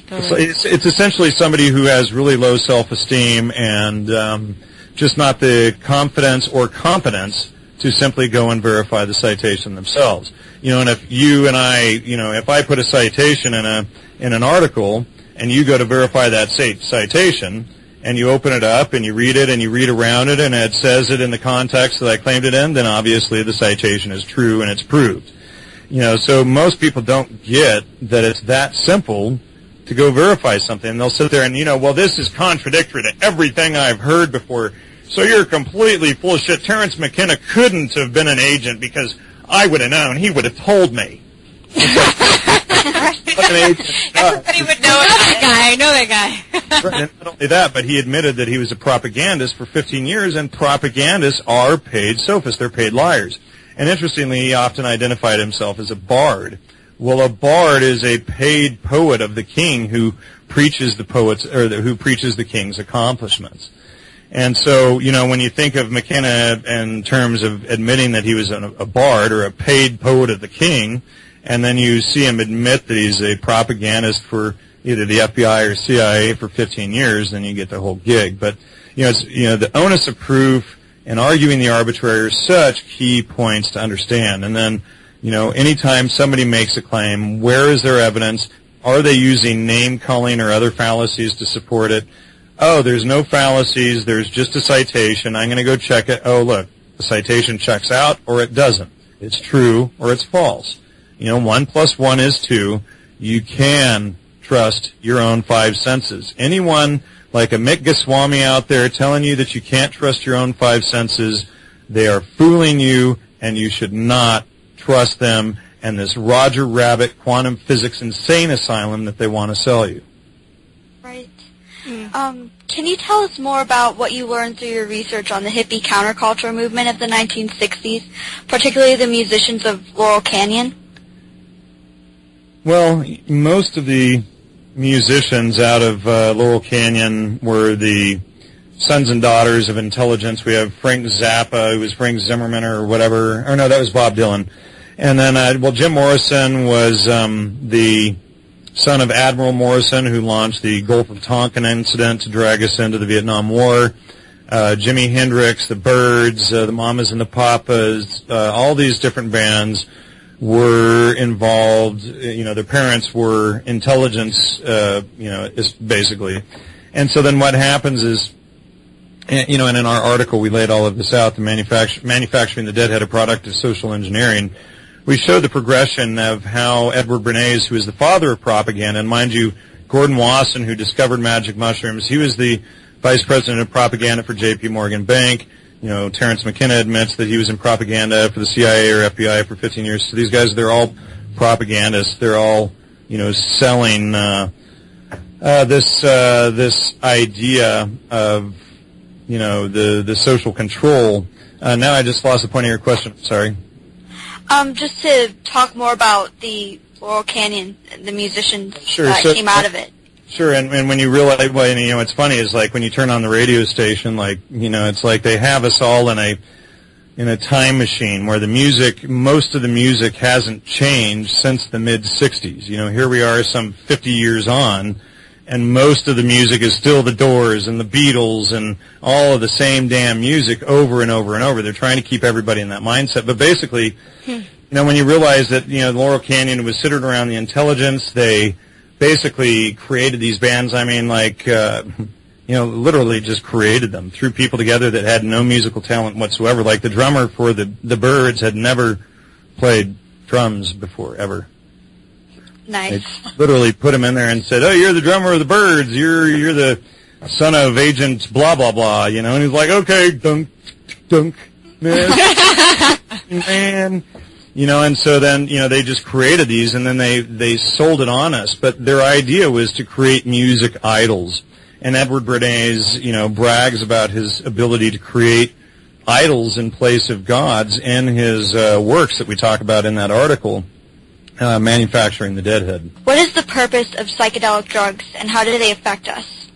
Totally. So it's essentially somebody who has really low self-esteem and just not the confidence or competence to simply go and verify the citation themselves. You know, and if you and I, you know, if I put a citation in an article and you go to verify that citation, and you open it up and you read around it, and it says it in the context that I claimed it in, then obviously the citation is true and it's proved. You know, so most people don't get that it's that simple to go verify something. And they'll sit there and, you know, well, this is contradictory to everything I've heard before, so you're completely full of shit. Terrence McKenna couldn't have been an agent because I would have known. He would have told me. Everybody would know that guy. I know that guy. Right, and not only that, but he admitted that he was a propagandist for 15 years, and propagandists are paid sophists. They're paid liars. And interestingly, he often identified himself as a bard. Well, a bard is a paid poet of the king who preaches the poets, or who preaches the king's accomplishments. And so, you know, when you think of McKenna in terms of admitting that he was a bard or a paid poet of the king, and then you see him admit that he's a propagandist for either the FBI or CIA for 15 years, then you get the whole gig. But, you know, it's, you know, the onus of proof and arguing the arbitrary are such key points to understand. And then, you know, anytime somebody makes a claim, where is their evidence? Are they using name-calling or other fallacies to support it? Oh, there's no fallacies, there's just a citation. I'm going to go check it. Oh, look, the citation checks out or it doesn't. It's true or it's false. You know, 1 + 1 is 2. You can trust your own five senses. Anyone like a Mick Goswami out there telling you that you can't trust your own five senses, they are fooling you, and you should not trust them and this Roger Rabbit quantum physics insane asylum that they want to sell you. Right. Can you tell us more about what you learned through your research on the hippie counterculture movement of the 1960s, particularly the musicians of Laurel Canyon? Well, most of the musicians out of Laurel Canyon were the sons and daughters of intelligence. We have Frank Zappa, who was Frank Zimmerman or whatever. Or no, that was Bob Dylan. And then, Jim Morrison was the son of Admiral Morrison, who launched the Gulf of Tonkin incident to drag us into the Vietnam War. Jimi Hendrix, the Byrds, the Mamas and the Papas, all these different bands were involved. You know, their parents were intelligence, you know, basically. And so then what happens is And, and in our article we laid all of this out, the manufacturing the deadhead, a product of social engineering. We showed the progression of how Edward Bernays, who is the father of propaganda, and mind you, Gordon Wasson, who discovered magic mushrooms, he was the vice president of propaganda for J.P. Morgan Bank. Terrence McKenna admits that he was in propaganda for the CIA or FBI for 15 years. So these guys, they're all propagandists. They're all, selling this idea of, the social control. Now I just lost the point of your question. Sorry. Just to talk more about the Laurel Canyon, the musicians that came out of it. Sure, and when you realize, what's funny is like when you turn on the radio station, it's like they have us all in a time machine where most of the music hasn't changed since the mid-'60s. Here we are some 50 years on, and most of the music is still the Doors and the Beatles and all of the same damn music over and over and over. They're trying to keep everybody in that mindset. But basically, when you realize that, Laurel Canyon was centered around the intelligence, they basically created these bands. Literally just created them, threw people together that had no musical talent whatsoever. Like the drummer for the Byrds had never played drums before, ever. Nice. They literally put him in there and said, "Oh, you're the drummer of the Byrds. You're the son of Agent blah blah blah." And he's like, "Okay, dunk, dunk, man." And so then, they just created these, and then they sold it on us. But their idea was to create music idols. And Edward Bernays, brags about his ability to create idols in place of gods in his works that we talk about in that article, Manufacturing the Deadhead. What is the purpose of psychedelic drugs, and how do they affect us?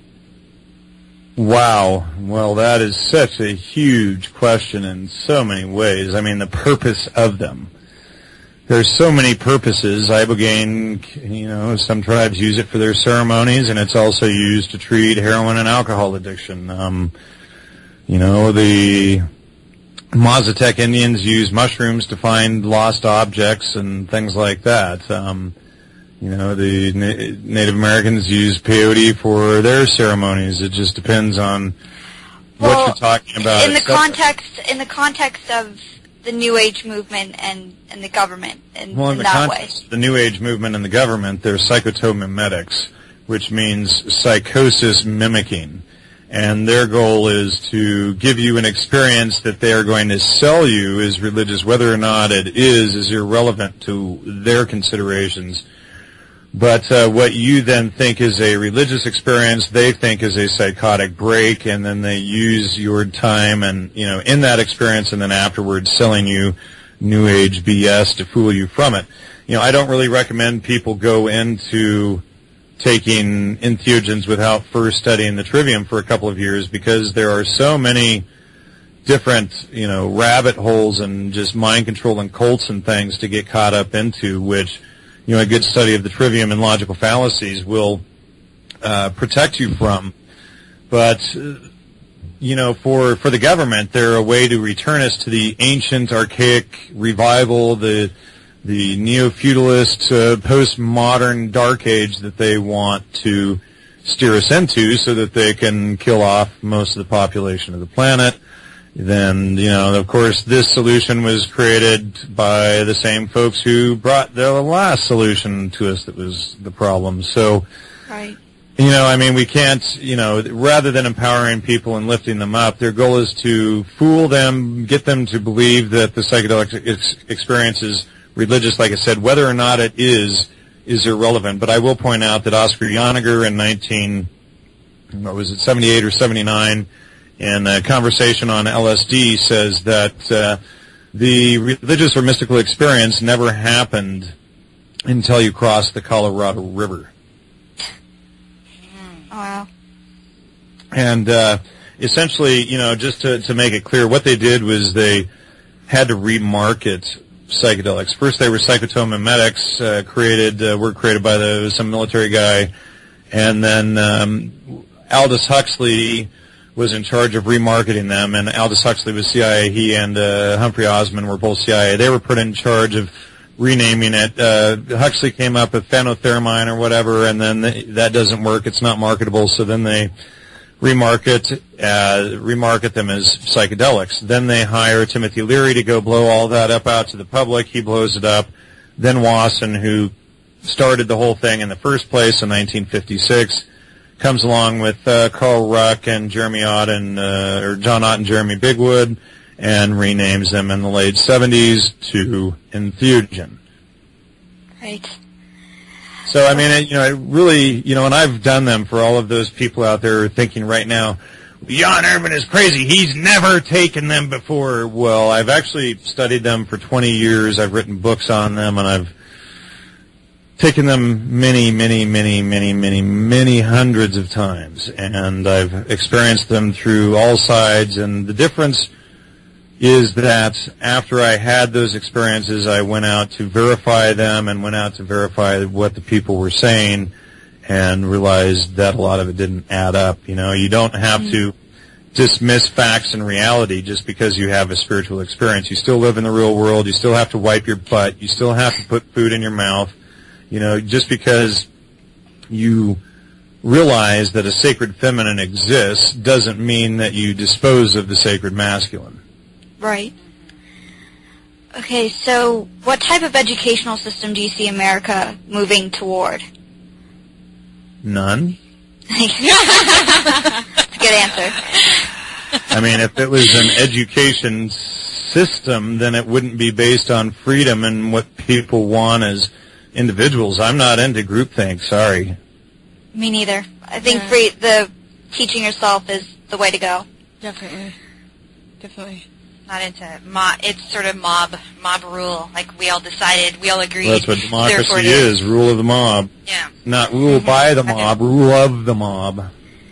Wow. Well, that is such a huge question in so many ways. The purpose of them. There's so many purposes. Ibogaine, some tribes use it for their ceremonies, and it's also used to treat heroin and alcohol addiction. The Mazatec Indians use mushrooms to find lost objects and things like that. The Native Americans use peyote for their ceremonies. It just depends on what you're talking about. In the context of the New Age movement and the government, in that way. The New Age movement and the government, they're psychotomimetics, which means psychosis mimicking. And their goal is to give you an experience that they are going to sell you as religious. Whether or not it is irrelevant to their considerations. But what you then think is a religious experience, they think is a psychotic break, and then they use your time and, in that experience, and then afterwards selling you New Age BS to fool you from it. I don't really recommend people go into taking entheogens without first studying the trivium for a couple of years, because there are so many different, rabbit holes and just mind control and cults and things to get caught up into, which a good study of the trivium and logical fallacies will protect you from. But, for the government, they're a way to return us to the ancient, archaic revival, the neo-feudalist, postmodern dark age that they want to steer us into so that they can kill off most of the population of the planet. Then, of course, this solution was created by the same folks who brought the last solution to us that was the problem. So, right. We can't, rather than empowering people and lifting them up, their goal is to fool them, get them to believe that the psychedelic experience is religious. Like I said, whether or not it is irrelevant. But I will point out that Oscar Yoniger in 78 or 79, in a conversation on LSD, says that the religious or mystical experience never happened until you crossed the Colorado River. Wow. And essentially, just to make it clear, what they did was they had to remarket psychedelics. First, they were psychotomimetics, were created by some military guy, and then Aldous Huxley was in charge of remarketing them, and Aldous Huxley was CIA. He and Humphrey Osmond were both CIA. They were put in charge of renaming it. Huxley came up with phenothermine or whatever, and then that doesn't work. It's not marketable, so then they remarket them as psychedelics. Then they hire Timothy Leary to go blow all that up out to the public. He blows it up. Then Wasson, who started the whole thing in the first place in 1956, comes along with Carl Ruck and Jeremy Ott or John Ott and Jeremy Bigwood, and renames them in the late 70s to Entheogen. Right. So, I mean, it really, and I've done them for all of those people out there thinking right now, Jan Irvin is crazy. He's never taken them before. Well, I've actually studied them for 20 years. I've written books on them, and I've taken them many, many, many, many, many, many hundreds of times. And I've experienced them through all sides, and the difference is that after I had those experiences, I went out to verify them and went out to verify what the people were saying and realized that a lot of it didn't add up. You don't have to dismiss facts and reality just because you have a spiritual experience. You still live in the real world. You still have to wipe your butt. You still have to put food in your mouth. Just because you realize that a sacred feminine exists doesn't mean that you dispose of the sacred masculine. Right. Okay, so what type of educational system do you see America moving toward? None. That's a good answer. I mean, if it was an education system, then it wouldn't be based on freedom and what people want as individuals. I'm not into groupthink, sorry. Me neither. I think the teaching yourself is the way to go. Definitely. Not into it's sort of mob rule. Like we all decided, we all agreed. Well, that's what democracy is, rule of the mob. Yeah. Not rule by the mob, rule of the mob.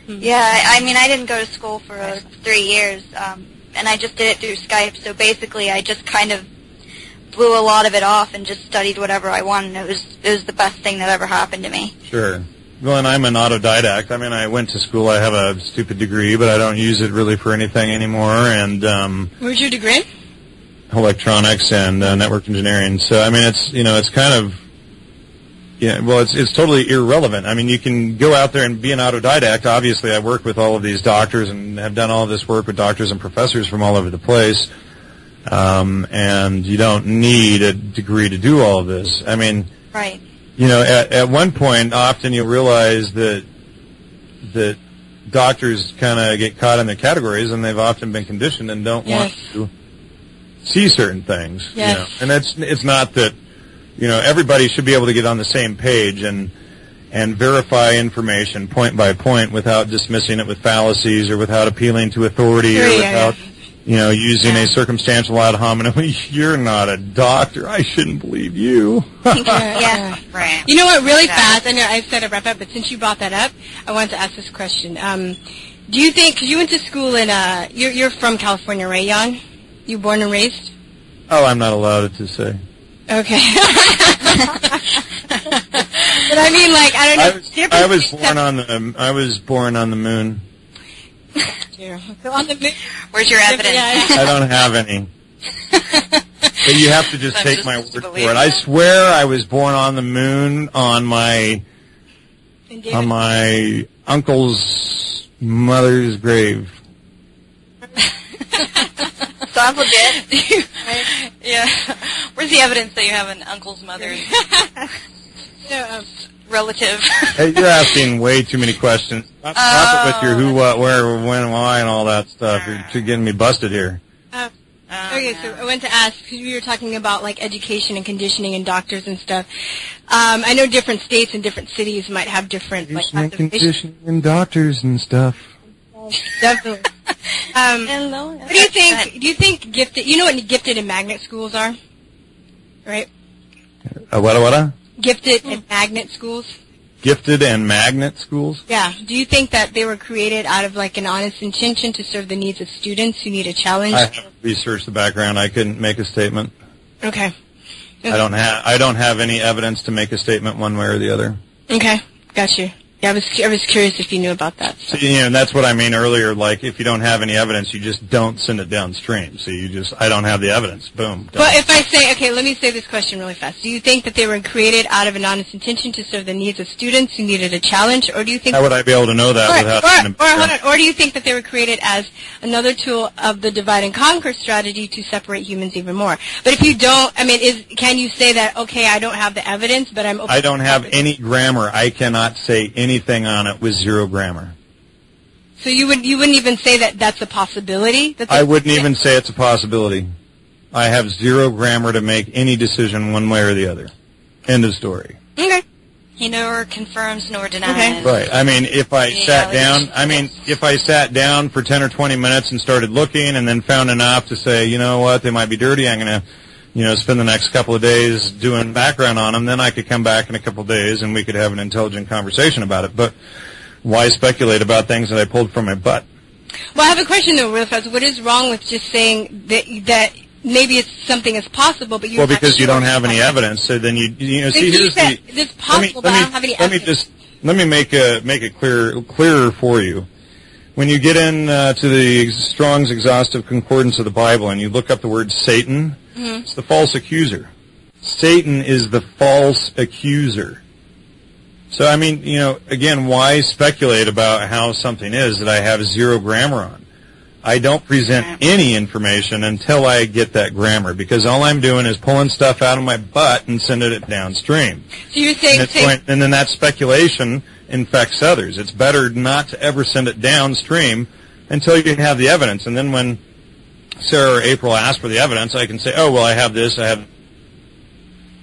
Yeah, I mean, I didn't go to school for 3 years, and I just did it through Skype, so basically I just kind of blew a lot of it off and just studied whatever I wanted. It was the best thing that ever happened to me. Sure. Well, and I'm an autodidact. I mean, I went to school. I have a stupid degree, but I don't use it really for anything anymore. And where's your degree? Electronics and network engineering. So, I mean, it's kind of, it's totally irrelevant. I mean, you can go out there and be an autodidact. Obviously, I work with all of these doctors and have done all of this work with doctors and professors from all over the place. And you don't need a degree to do all of this. I mean, right. At one point, often you'll realize that doctors kind of get caught in their categories, and they've often been conditioned and don't want to see certain things. Yes. And it's not that everybody should be able to get on the same page and verify information point by point without dismissing it with fallacies or without appealing to authority or without using a circumstantial ad hominem. You're not a doctor. I shouldn't believe you. Yeah. Right. You know what, really fast, I know I've said it wrap up, but since you brought that up, I wanted to ask this question. Do you think, because you went to school in, you're from California, right, Jan? You were born and raised? Oh, I'm not allowed to say. Okay. But I mean, like, I don't know. I was born on the moon. So on the moon. Where's your evidence? I don't have any. But you have to just take my word for it. I swear I was born on the moon on my uncle's mother's grave. Sounds legit. Yeah. Where's the evidence that you have an uncle's mother's relative? Hey, you're asking way too many questions. Stop it with your who, what, where, when, why, and all that stuff. You're getting me busted here. Okay, so I went to ask, because we were talking about, like, education and conditioning and doctors and stuff. I know different states and different cities might have different, like, conditioning and doctors and stuff. Definitely. What do you think? Do you think gifted? You know what gifted and magnet schools are, right? What? Gifted and magnet schools. Gifted and magnet schools? Yeah. Do you think that they were created out of like an honest intention to serve the needs of students who need a challenge? I haven't researched the background. I couldn't make a statement. Okay. I don't have any evidence to make a statement one way or the other. Okay. Got you. Yeah, I was curious if you knew about that. So, and that's what I mean earlier, like, if you don't have any evidence, you just don't send it downstream. So I don't have the evidence. Boom. Done. But if I say, okay, let me say this question really fast. Do you think that they were created out of an honest intention to serve the needs of students who needed a challenge, or do you think... How would I be able to know that or do you think that they were created as another tool of the divide and conquer strategy to separate humans even more? But if you don't, I mean, can you say that, okay, I don't have the evidence, but I'm... I don't have any grammar. I cannot say anything on it with zero grammar. So you wouldn't even say that that's a possibility? I wouldn't even say it's a possibility. I have zero grammar to make any decision one way or the other. End of story. Okay. He nor confirms nor denies. Okay. Right. I mean, if I sat down for 10 or 20 minutes and started looking and then found enough to say, you know what, they might be dirty, I'm going to spend the next couple of days doing background on them, then I could come back in a couple of days and we could have an intelligent conversation about it. But why speculate about things that I pulled from my butt? Well, I have a question, though, real fast. What is wrong with just saying that maybe it's something is possible, but you... Well, because you don't have any evidence, so then you see, here's the... It's possible, but I don't have any evidence. Let me make it clearer for you. When you get to the Strong's Exhaustive Concordance of the Bible and you look up the word Satan, it's the false accuser. Satan is the false accuser. So, I mean, again, why speculate about how something is that I have zero grammar on? I don't present any information until I get that grammar, because all I'm doing is pulling stuff out of my butt and sending it downstream. So you're saying... And then that speculation infects others. It's better not to ever send it downstream until you have the evidence. And then when Sarah or April ask for the evidence, I can say, oh, well, I have this, I have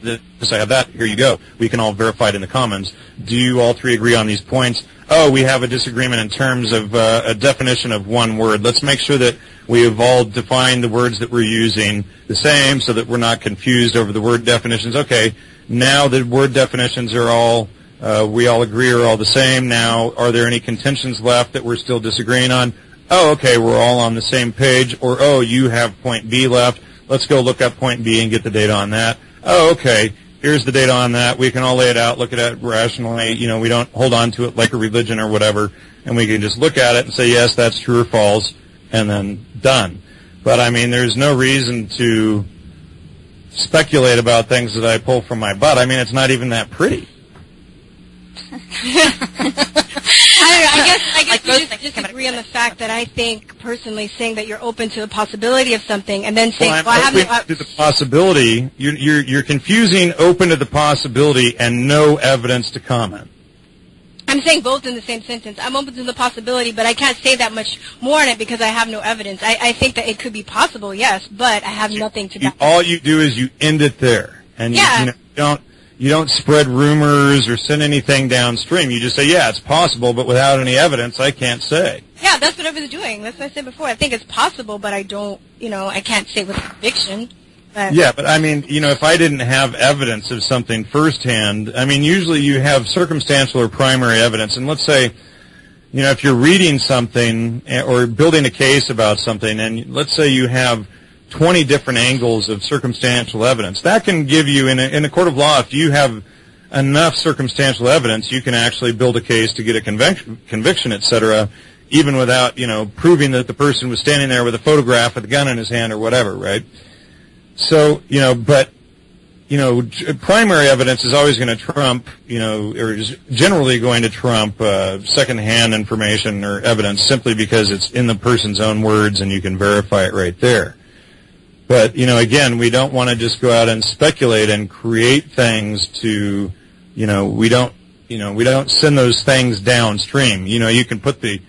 this, I have that, here you go. We can all verify it in the comments. Do you all three agree on these points? Oh, we have a disagreement in terms of a definition of one word. Let's make sure that we have all defined the words that we're using the same so that we're not confused over the word definitions. Okay, now the word definitions are all, we all agree are all the same. Now, are there any contentions left that we're still disagreeing on? Oh, okay, we're all on the same page. Or, oh, you have point B left. Let's go look up point B and get the data on that. Oh, okay, here's the data on that. We can all lay it out, look at it rationally. We don't hold on to it like a religion or whatever, and we can just look at it and say, yes, that's true or false, and then done. But, I mean, there's no reason to speculate about things that I pull from my butt. I mean, it's not even that pretty. I guess we just disagree on the fact that I think, personally, saying that you're open to the possibility of something and then saying, well, I'm open to the possibility. You're confusing open to the possibility and no evidence to comment. I'm saying both in the same sentence. I'm open to the possibility, but I can't say that much more on it because I have no evidence. I think that it could be possible, yes, but I have nothing to back. All you do is you end it there, and you don't spread rumors or send anything downstream. You just say, yeah, it's possible, but without any evidence, I can't say. Yeah, that's what I was doing. That's what I said before. I think it's possible, but I don't, I can't say with conviction. Yeah, but I mean, if I didn't have evidence of something firsthand, I mean, usually you have circumstantial or primary evidence. And let's say, if you're reading something or building a case about something, and let's say you have 20 different angles of circumstantial evidence. That can give you, in a court of law, if you have enough circumstantial evidence, you can actually build a case to get a conviction, et cetera, even without, proving that the person was standing there with a photograph with a gun in his hand or whatever, right? So, but, primary evidence is always going to trump, or is generally going to trump secondhand information or evidence simply because it's in the person's own words and you can verify it right there. But, again, we don't want to just go out and speculate and create things to, we don't send those things downstream. You can put the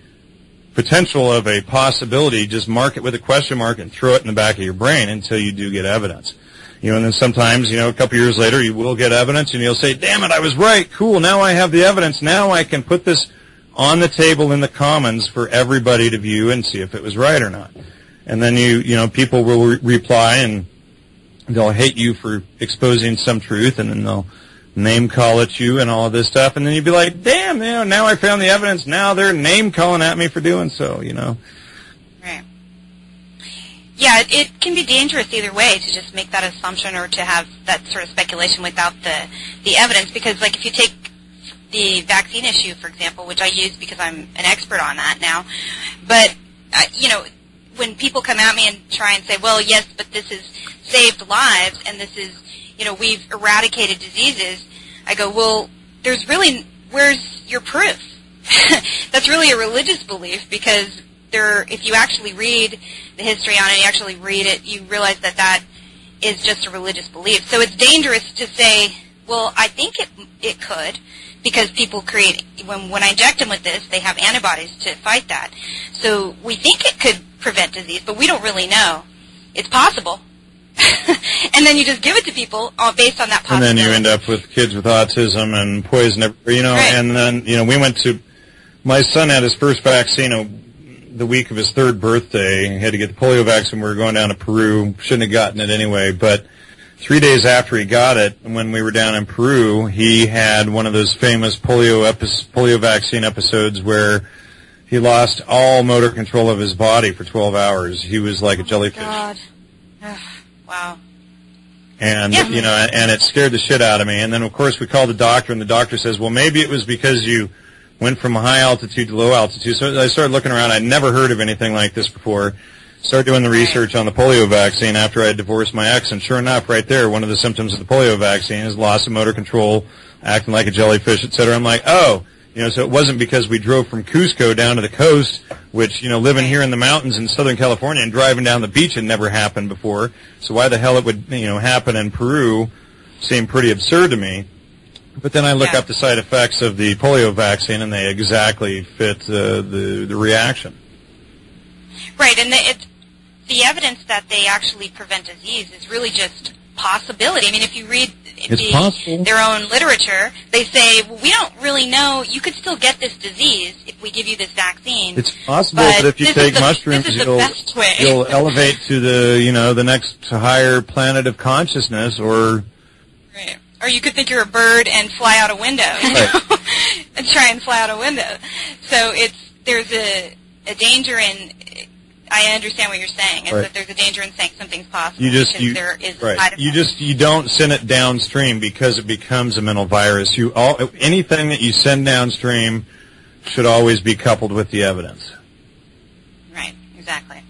potential of a possibility, just mark it with a question mark and throw it in the back of your brain until you do get evidence. And then sometimes, a couple years later, you will get evidence and you'll say, damn it, I was right. Cool. Now I have the evidence. Now I can put this on the table in the commons for everybody to view and see if it was right or not. And then people will reply and they'll hate you for exposing some truth, and then they'll name call at you and all of this stuff, and then you'd be like, damn, now I found the evidence. Now they're name calling at me for doing so, Right. Yeah, it can be dangerous either way to just make that assumption or to have that sort of speculation without the evidence, because, like, if you take the vaccine issue, for example, which I use because I'm an expert on that now. But, when people come at me and try and say, well, yes, but this has saved lives and this is, we've eradicated diseases, I go, well, where's your proof? That's really a religious belief because if you actually read the history on it, you actually read it, you realize that is just a religious belief. So it's dangerous to say, well, I think it could, because people when I inject them with this, they have antibodies to fight that. So we think it could prevent disease, but we don't really know. It's possible. And then you just give it to people based on that possibility. And then you end up with kids with autism and poison, right. And then, my son had his first vaccine the week of his 3rd birthday. He had to get the polio vaccine. We were going down to Peru. Shouldn't have gotten it anyway, but 3 days after he got it, when we were down in Peru, he had one of those famous polio vaccine episodes where he lost all motor control of his body for 12 hours. He was like a jellyfish. God. Wow. And, and it scared the shit out of me. And then, of course, we called the doctor, and the doctor says, well, maybe it was because you went from high altitude to low altitude. So I started looking around. I'd never heard of anything like this before. Started doing the research on the polio vaccine after I had divorced my ex, and sure enough, right there, one of the symptoms of the polio vaccine is loss of motor control, acting like a jellyfish, etc. I'm like, so it wasn't because we drove from Cusco down to the coast, which, living here in the mountains in Southern California and driving down the beach had never happened before. So why the hell it would, happen in Peru seemed pretty absurd to me. But then I look up the side effects of the polio vaccine, and they exactly fit the reaction. Right, and the evidence that they actually prevent disease is really just possibility. I mean, if you read their own literature, they say, well, we don't really know. You could still get this disease if we give you this vaccine. It's possible that if you take mushrooms, you'll elevate to the next higher planet of consciousness, or... Right. Or you could think you're a bird and fly out a window, right. and try and fly out a window. So there's a danger in... I understand what you're saying. Is that there's a danger in saying something's possible. There is a side effect. You don't send it downstream because it becomes a mental virus. Anything that you send downstream should always be coupled with the evidence. Right. Exactly.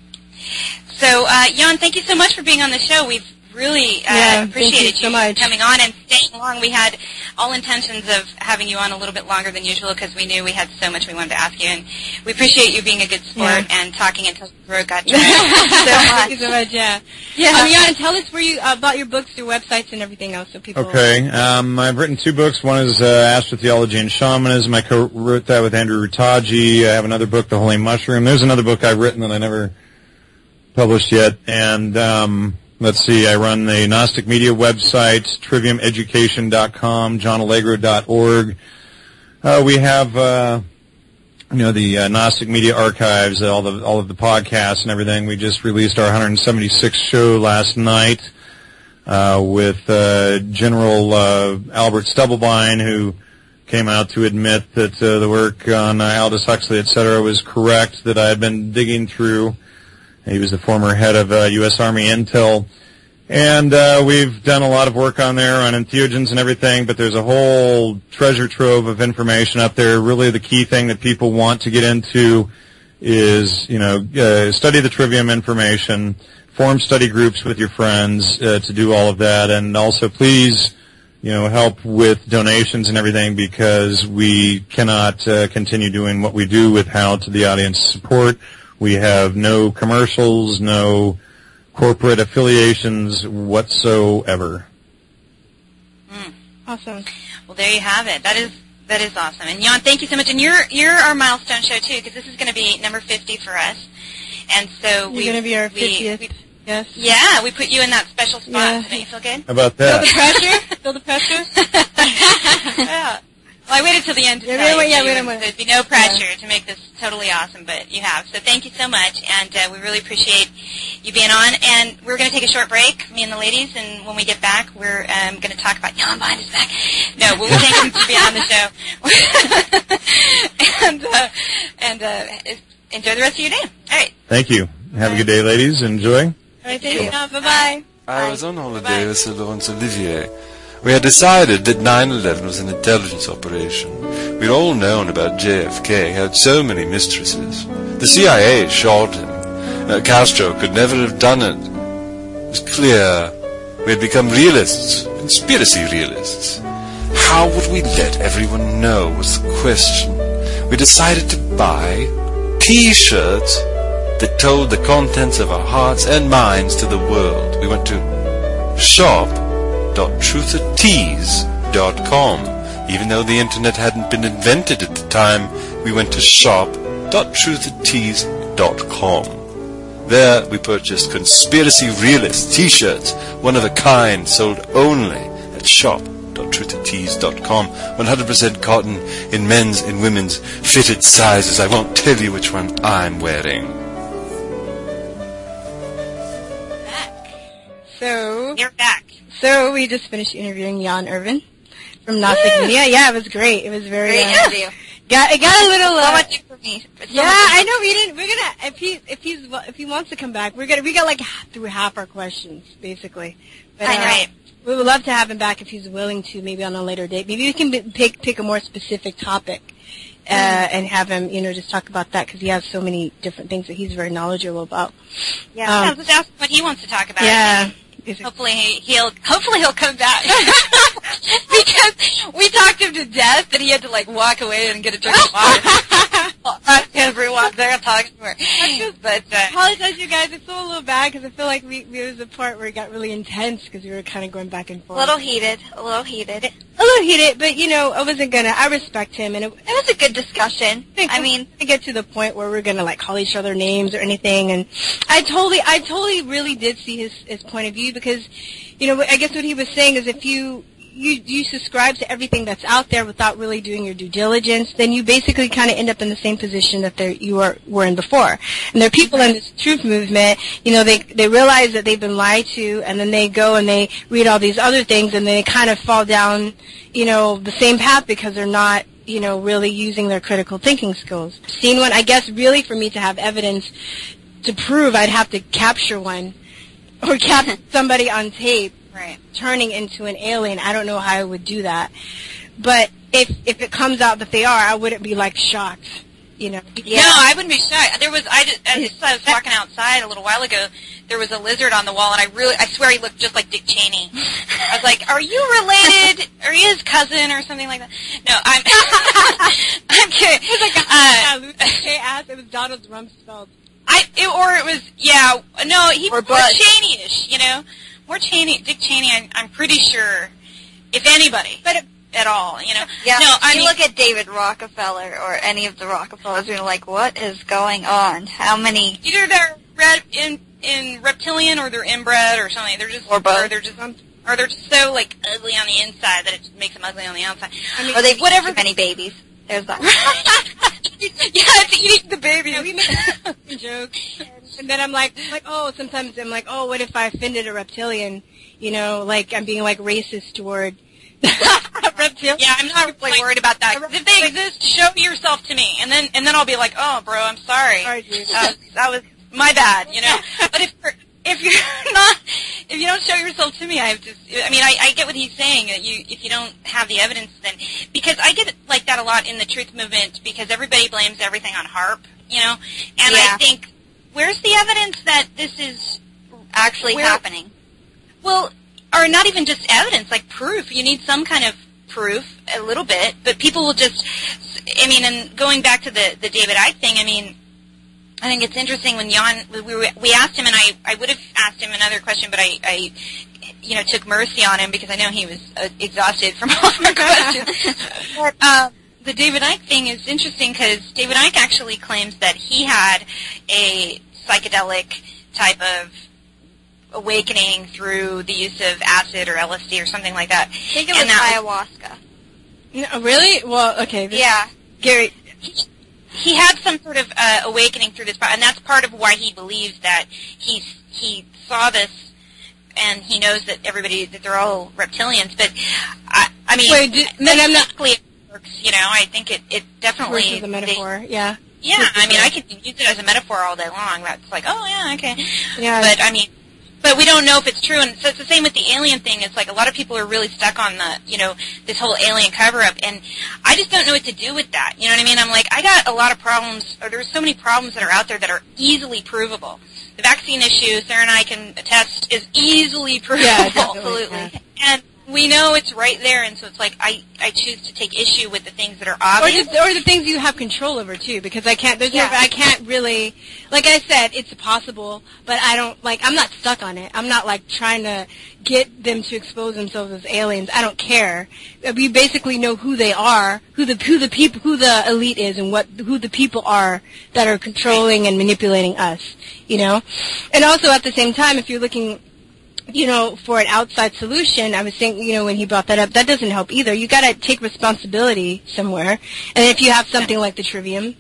So, Jan, thank you so much for being on the show. We've really appreciated you coming on and staying long. We had all intentions of having you on a little bit longer than usual because we knew we had so much we wanted to ask you, and we appreciate you being a good sport and talking until the road got dry. Thank you so much. Yeah. Jan, tell us about your books, your websites, and everything else, so people. Okay. I've written 2 books. One is Astrotheology and Shamanism. I co-wrote that with Andrew Rutaji. I have another book, The Holy Mushroom. There's another book I've written that I never published yet, and let's see, I run the Gnostic Media website, triviumeducation.com, johnallegro.org. We have, the Gnostic Media archives, all of the podcasts and everything. We just released our 176th show last night, with, General, Albert Stubblebine, who came out to admit that, the work on Aldous Huxley, etc., was correct, that I had been digging through. He was the former head of U.S. Army Intel. And we've done a lot of work on there on entheogens and everything, but there's a whole treasure trove of information up there. Really the key thing that people want to get into is, study the trivium information, form study groups with your friends to do all of that, and also please, help with donations and everything, because we cannot continue doing what we do without the audience support. We have no commercials, no corporate affiliations whatsoever. Awesome. Well, there you have it. That is awesome. And Jan, thank you so much. And you're our milestone show too, because this is going to be number 50 for us. And so you're going to be our 50th. Yes. Yeah, we put you in that special spot. Yeah. Don't you feel good? How about that? Feel the pressure? Yeah. Well, I waited till the end to tell you. There'd be no pressure to make this totally awesome, but you have. So thank you so much, and we really appreciate you being on. And we're going to take a short break, me and the ladies, and when we get back, we're going to talk about Jan behind his back. No, we'll take him to be on the show. and enjoy the rest of your day. All right. Thank you. Have a good day, ladies. Enjoy. All right, thank you. Bye-bye. I was on holiday with Laurence Olivier. We had decided that 9/11 was an intelligence operation. We'd all known about JFK, had so many mistresses. The CIA shot him. Castro could never have done it. It was clear. We had become realists, conspiracy realists. How would we let everyone know was the question. We decided to buy T-shirts that told the contents of our hearts and minds to the world. We went to shop.truthertees.com. Even though the internet hadn't been invented at the time, we went to shop.truthertees.com. There we purchased Conspiracy Realist T-shirts, one of a kind, sold only at shop.truthertees.com. 100% cotton in men's and women's fitted sizes. I won't tell you which one I'm wearing. So You're back. So we just finished interviewing Jan Irvin from Gnostic Media. Yeah, it was great. It was very Great interview. It got a little. So much for me. Yeah, I know. We didn't. We're gonna if he wants to come back, we got like through half our questions basically. But, I know. We would love to have him back if he's willing to, maybe on a later date. Maybe we can pick a more specific topic and have him, just talk about that because he has so many different things that he's very knowledgeable about. Yeah, let's ask what he wants to talk about. Yeah. Hopefully he'll come back. Because we talked him to death and he had to walk away and get a drink of water. Everyone there talking to her. But I apologize, you guys. I feel a little bad because I feel like there was a part where it got really intense because we were kind of going back and forth. A little heated, but I wasn't gonna. I respect him, and it was a good discussion. I mean, to get to the point where we're gonna call each other names or anything, and I totally really did see his point of view because, I guess what he was saying is if you subscribe to everything that's out there without really doing your due diligence, then you basically kind of end up in the same position that you were in before. And there are people in this truth movement, they realize that they've been lied to, and then they go and they read all these other things, and they kind of fall down, the same path because they're not, really using their critical thinking skills. Seen one, I guess, really for me to have evidence to prove, I'd have to capture one or capture somebody on tape. Right. Turning into an alien. I don't know how I would do that. But if it comes out that they are, I wouldn't be shocked. No, I wouldn't be shocked. I was walking outside a little while ago. There was a lizard on the wall, and I swear he looked just like Dick Cheney. I was like, "Are you related? Are you his cousin or something like that?" No, I'm kidding. It was it was Donald Rumsfeld. He was more Cheney-ish, More Cheney, Dick Cheney, I'm pretty sure, if anybody, but at all, Yeah, No, you look at David Rockefeller or any of the Rockefellers, you're like, what is going on? How many? Either they're in reptilian or they're inbred or something. They're just, or both. Or they're just so ugly on the inside that it makes them ugly on the outside. Or they've whatever many babies. There's that. It's eating the baby. We make jokes. And then I'm sometimes I'm what if I offended a reptilian? I'm being racist toward reptilian. Yeah, I'm not worried about that. If they exist, show yourself to me, and then I'll be like, oh, bro, I'm sorry. Sorry, dude. That was my bad, But if you don't show yourself to me, I get what he's saying. That if you don't have the evidence, then because I get like that a lot in the truth movement because everybody blames everything on HAARP, and I think. Where's the evidence that this is actually happening? Well, or not even just evidence, proof. You need some kind of proof, a little bit, but people will just, and going back to the David Icke thing, I think it's interesting when Jan, we asked him, and I would have asked him another question, but I took mercy on him because I know he was exhausted from all of our questions. But, the David Icke thing is interesting because David Icke actually claims that he had a psychedelic type of awakening through the use of acid or LSD or something like that. I think it was ayahuasca. No, really? Well, okay. Yeah. Gary. He had some sort of awakening through this, and that's part of why he believes that he saw this, and he knows that that they're all reptilians. But I'm not clear. I think it definitely is a metaphor. Yeah. Yeah, I could use it as a metaphor all day long. That's oh yeah, okay. Yeah. But But we don't know if it's true, and so it's the same with the alien thing. It's like a lot of people are really stuck on this whole alien cover-up, and I just don't know what to do with that. You know what I mean? I'm like, I got a lot of problems, or there's so many problems that are out there that are easily provable. The vaccine issue, Sarah and I can attest, is easily provable. Yeah, absolutely. And we know it's right there, and so it's like I choose to take issue with the things that are obvious. Or the things you have control over, too, because I can't really, like I said, it's possible, but I'm not stuck on it. I'm not, like, trying to get them to expose themselves as aliens. I don't care. We basically know who they are, who the elite is, and who the people are that are controlling and manipulating us, you know? And also, at the same time, if you're looking, for an outside solution, I was saying, when he brought that up, that doesn't help either. You got to take responsibility somewhere. And if you have something like the Trivium,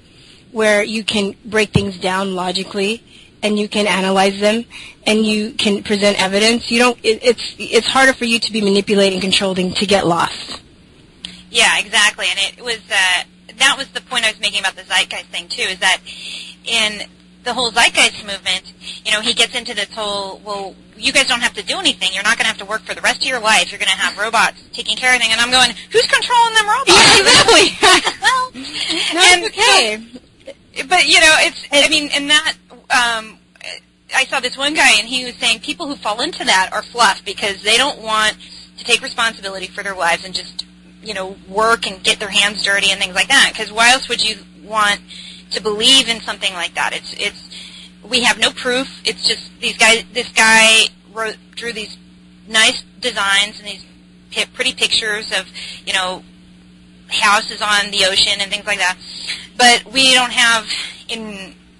where you can break things down logically, and you can analyze them, and you can present evidence, it's harder for you to be manipulated and controlled and to get lost. Yeah, exactly. And it was, that was the point I was making about the zeitgeist thing too, is that in the whole zeitgeist movement, he gets into this whole, well, you guys don't have to do anything. You're not going to have to work for the rest of your life. You're going to have robots taking care of everything. And I'm going, who's controlling them robots? Yeah, exactly. Well, it's okay. But, and that, I saw this one guy, and he was saying people who fall into that are fluff because they don't want to take responsibility for their lives and just, work and get their hands dirty and things like that. Because why else would you want to believe in something like that? We have no proof. It's just this guy drew these nice designs and these pretty pictures of, houses on the ocean and things like that. But we don't have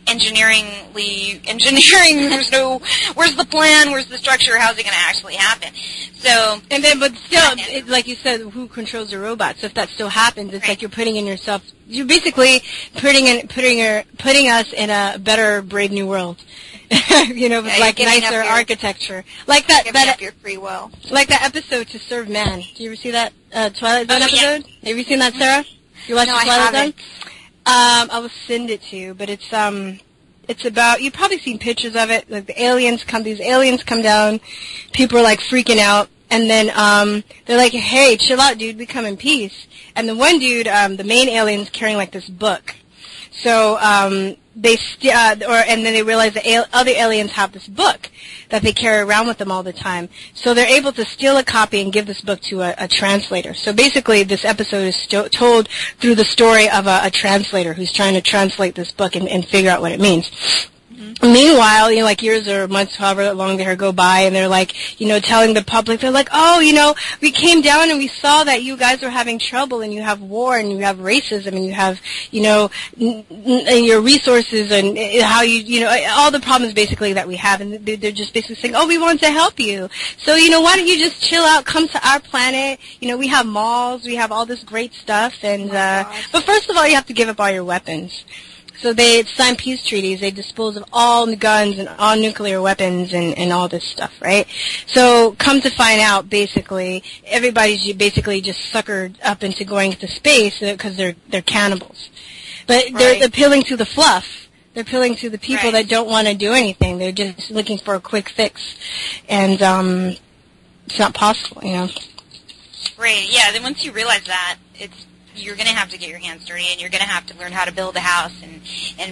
engineering, where's the plan, where's the structure, how's it going to actually happen? So, but still, like you said, who controls the robots? So if that still happens, it's like you're basically putting us in a better Brave New World. With like nicer architecture. Like that your free will. Like that episode To Serve Man. Do you ever see that Twilight Zone episode? Yeah. Have you seen that, Sarah? You watched the Twilight Zone? I will send it to you, but it's about, you've probably seen pictures of it, like these aliens come down, people are like freaking out, and then, they're like, hey, chill out, dude, we come in peace. And the one dude, the main alien's carrying like this book. So, and then they realize that other aliens have this book that they carry around with them all the time. So they're able to steal a copy and give this book to a translator. So basically, this episode is told through the story of a translator who's trying to translate this book and figure out what it means. Mm-hmm. Meanwhile, like years or months, however long they go by, and they're like, telling the public, they're like, oh, we came down and we saw that you guys were having trouble, and you have war, and you have racism, and you have, your resources, and how all the problems basically that we have, and they're just basically saying, oh, we want to help you. So, why don't you just chill out, come to our planet, we have malls, we have all this great stuff, and, but first of all, you have to give up all your weapons. So they sign peace treaties. They dispose of all the guns and all nuclear weapons and all this stuff, right? So come to find out, basically, everybody's basically just suckered up into going into space because they're cannibals. But they're appealing to the fluff. They're appealing to the people that don't want to do anything. They're just looking for a quick fix. And it's not possible, Right, yeah. Then once you realize that, you're going to have to get your hands dirty, and you're going to have to learn how to build a house and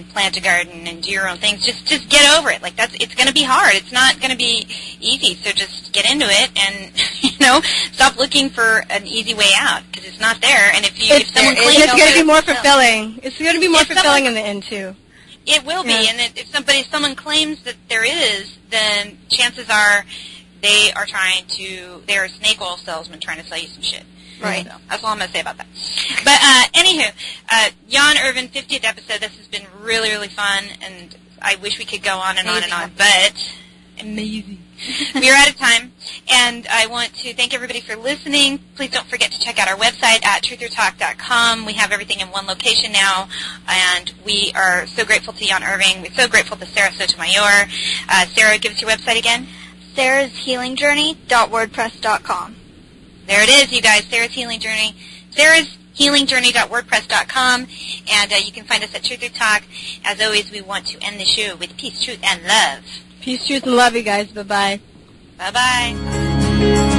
plant a garden and do your own things. Just get over it. Like it's going to be hard. It's not going to be easy. So just get into it and stop looking for an easy way out because it's not there. And if someone claims it's going to be more fulfilling. It's going to be more fulfilling in the end too. It will be. And if someone claims that there is, then chances are they're a snake oil salesman trying to sell you some shit. Right. So that's all I'm going to say about that. But anywho, Jan Irvin, 50th episode. This has been really, really fun, and I wish we could go on and on and on, but amazing. We are out of time, and I want to thank everybody for listening. Please don't forget to check out our website at truthertalk.com. We have everything in one location now, and we are so grateful to Jan Irving. We're so grateful to Sarah Sotomayor. Sarah, give us your website again. sarahshealingjourney.wordpress.com. There it is, you guys. Sarah's Healing Journey. sarahshealingjourney.wordpress.com. And you can find us at Truth or Talk. As always, we want to end the show with peace, truth, and love. Peace, truth, and love, you guys. Bye-bye. Bye-bye.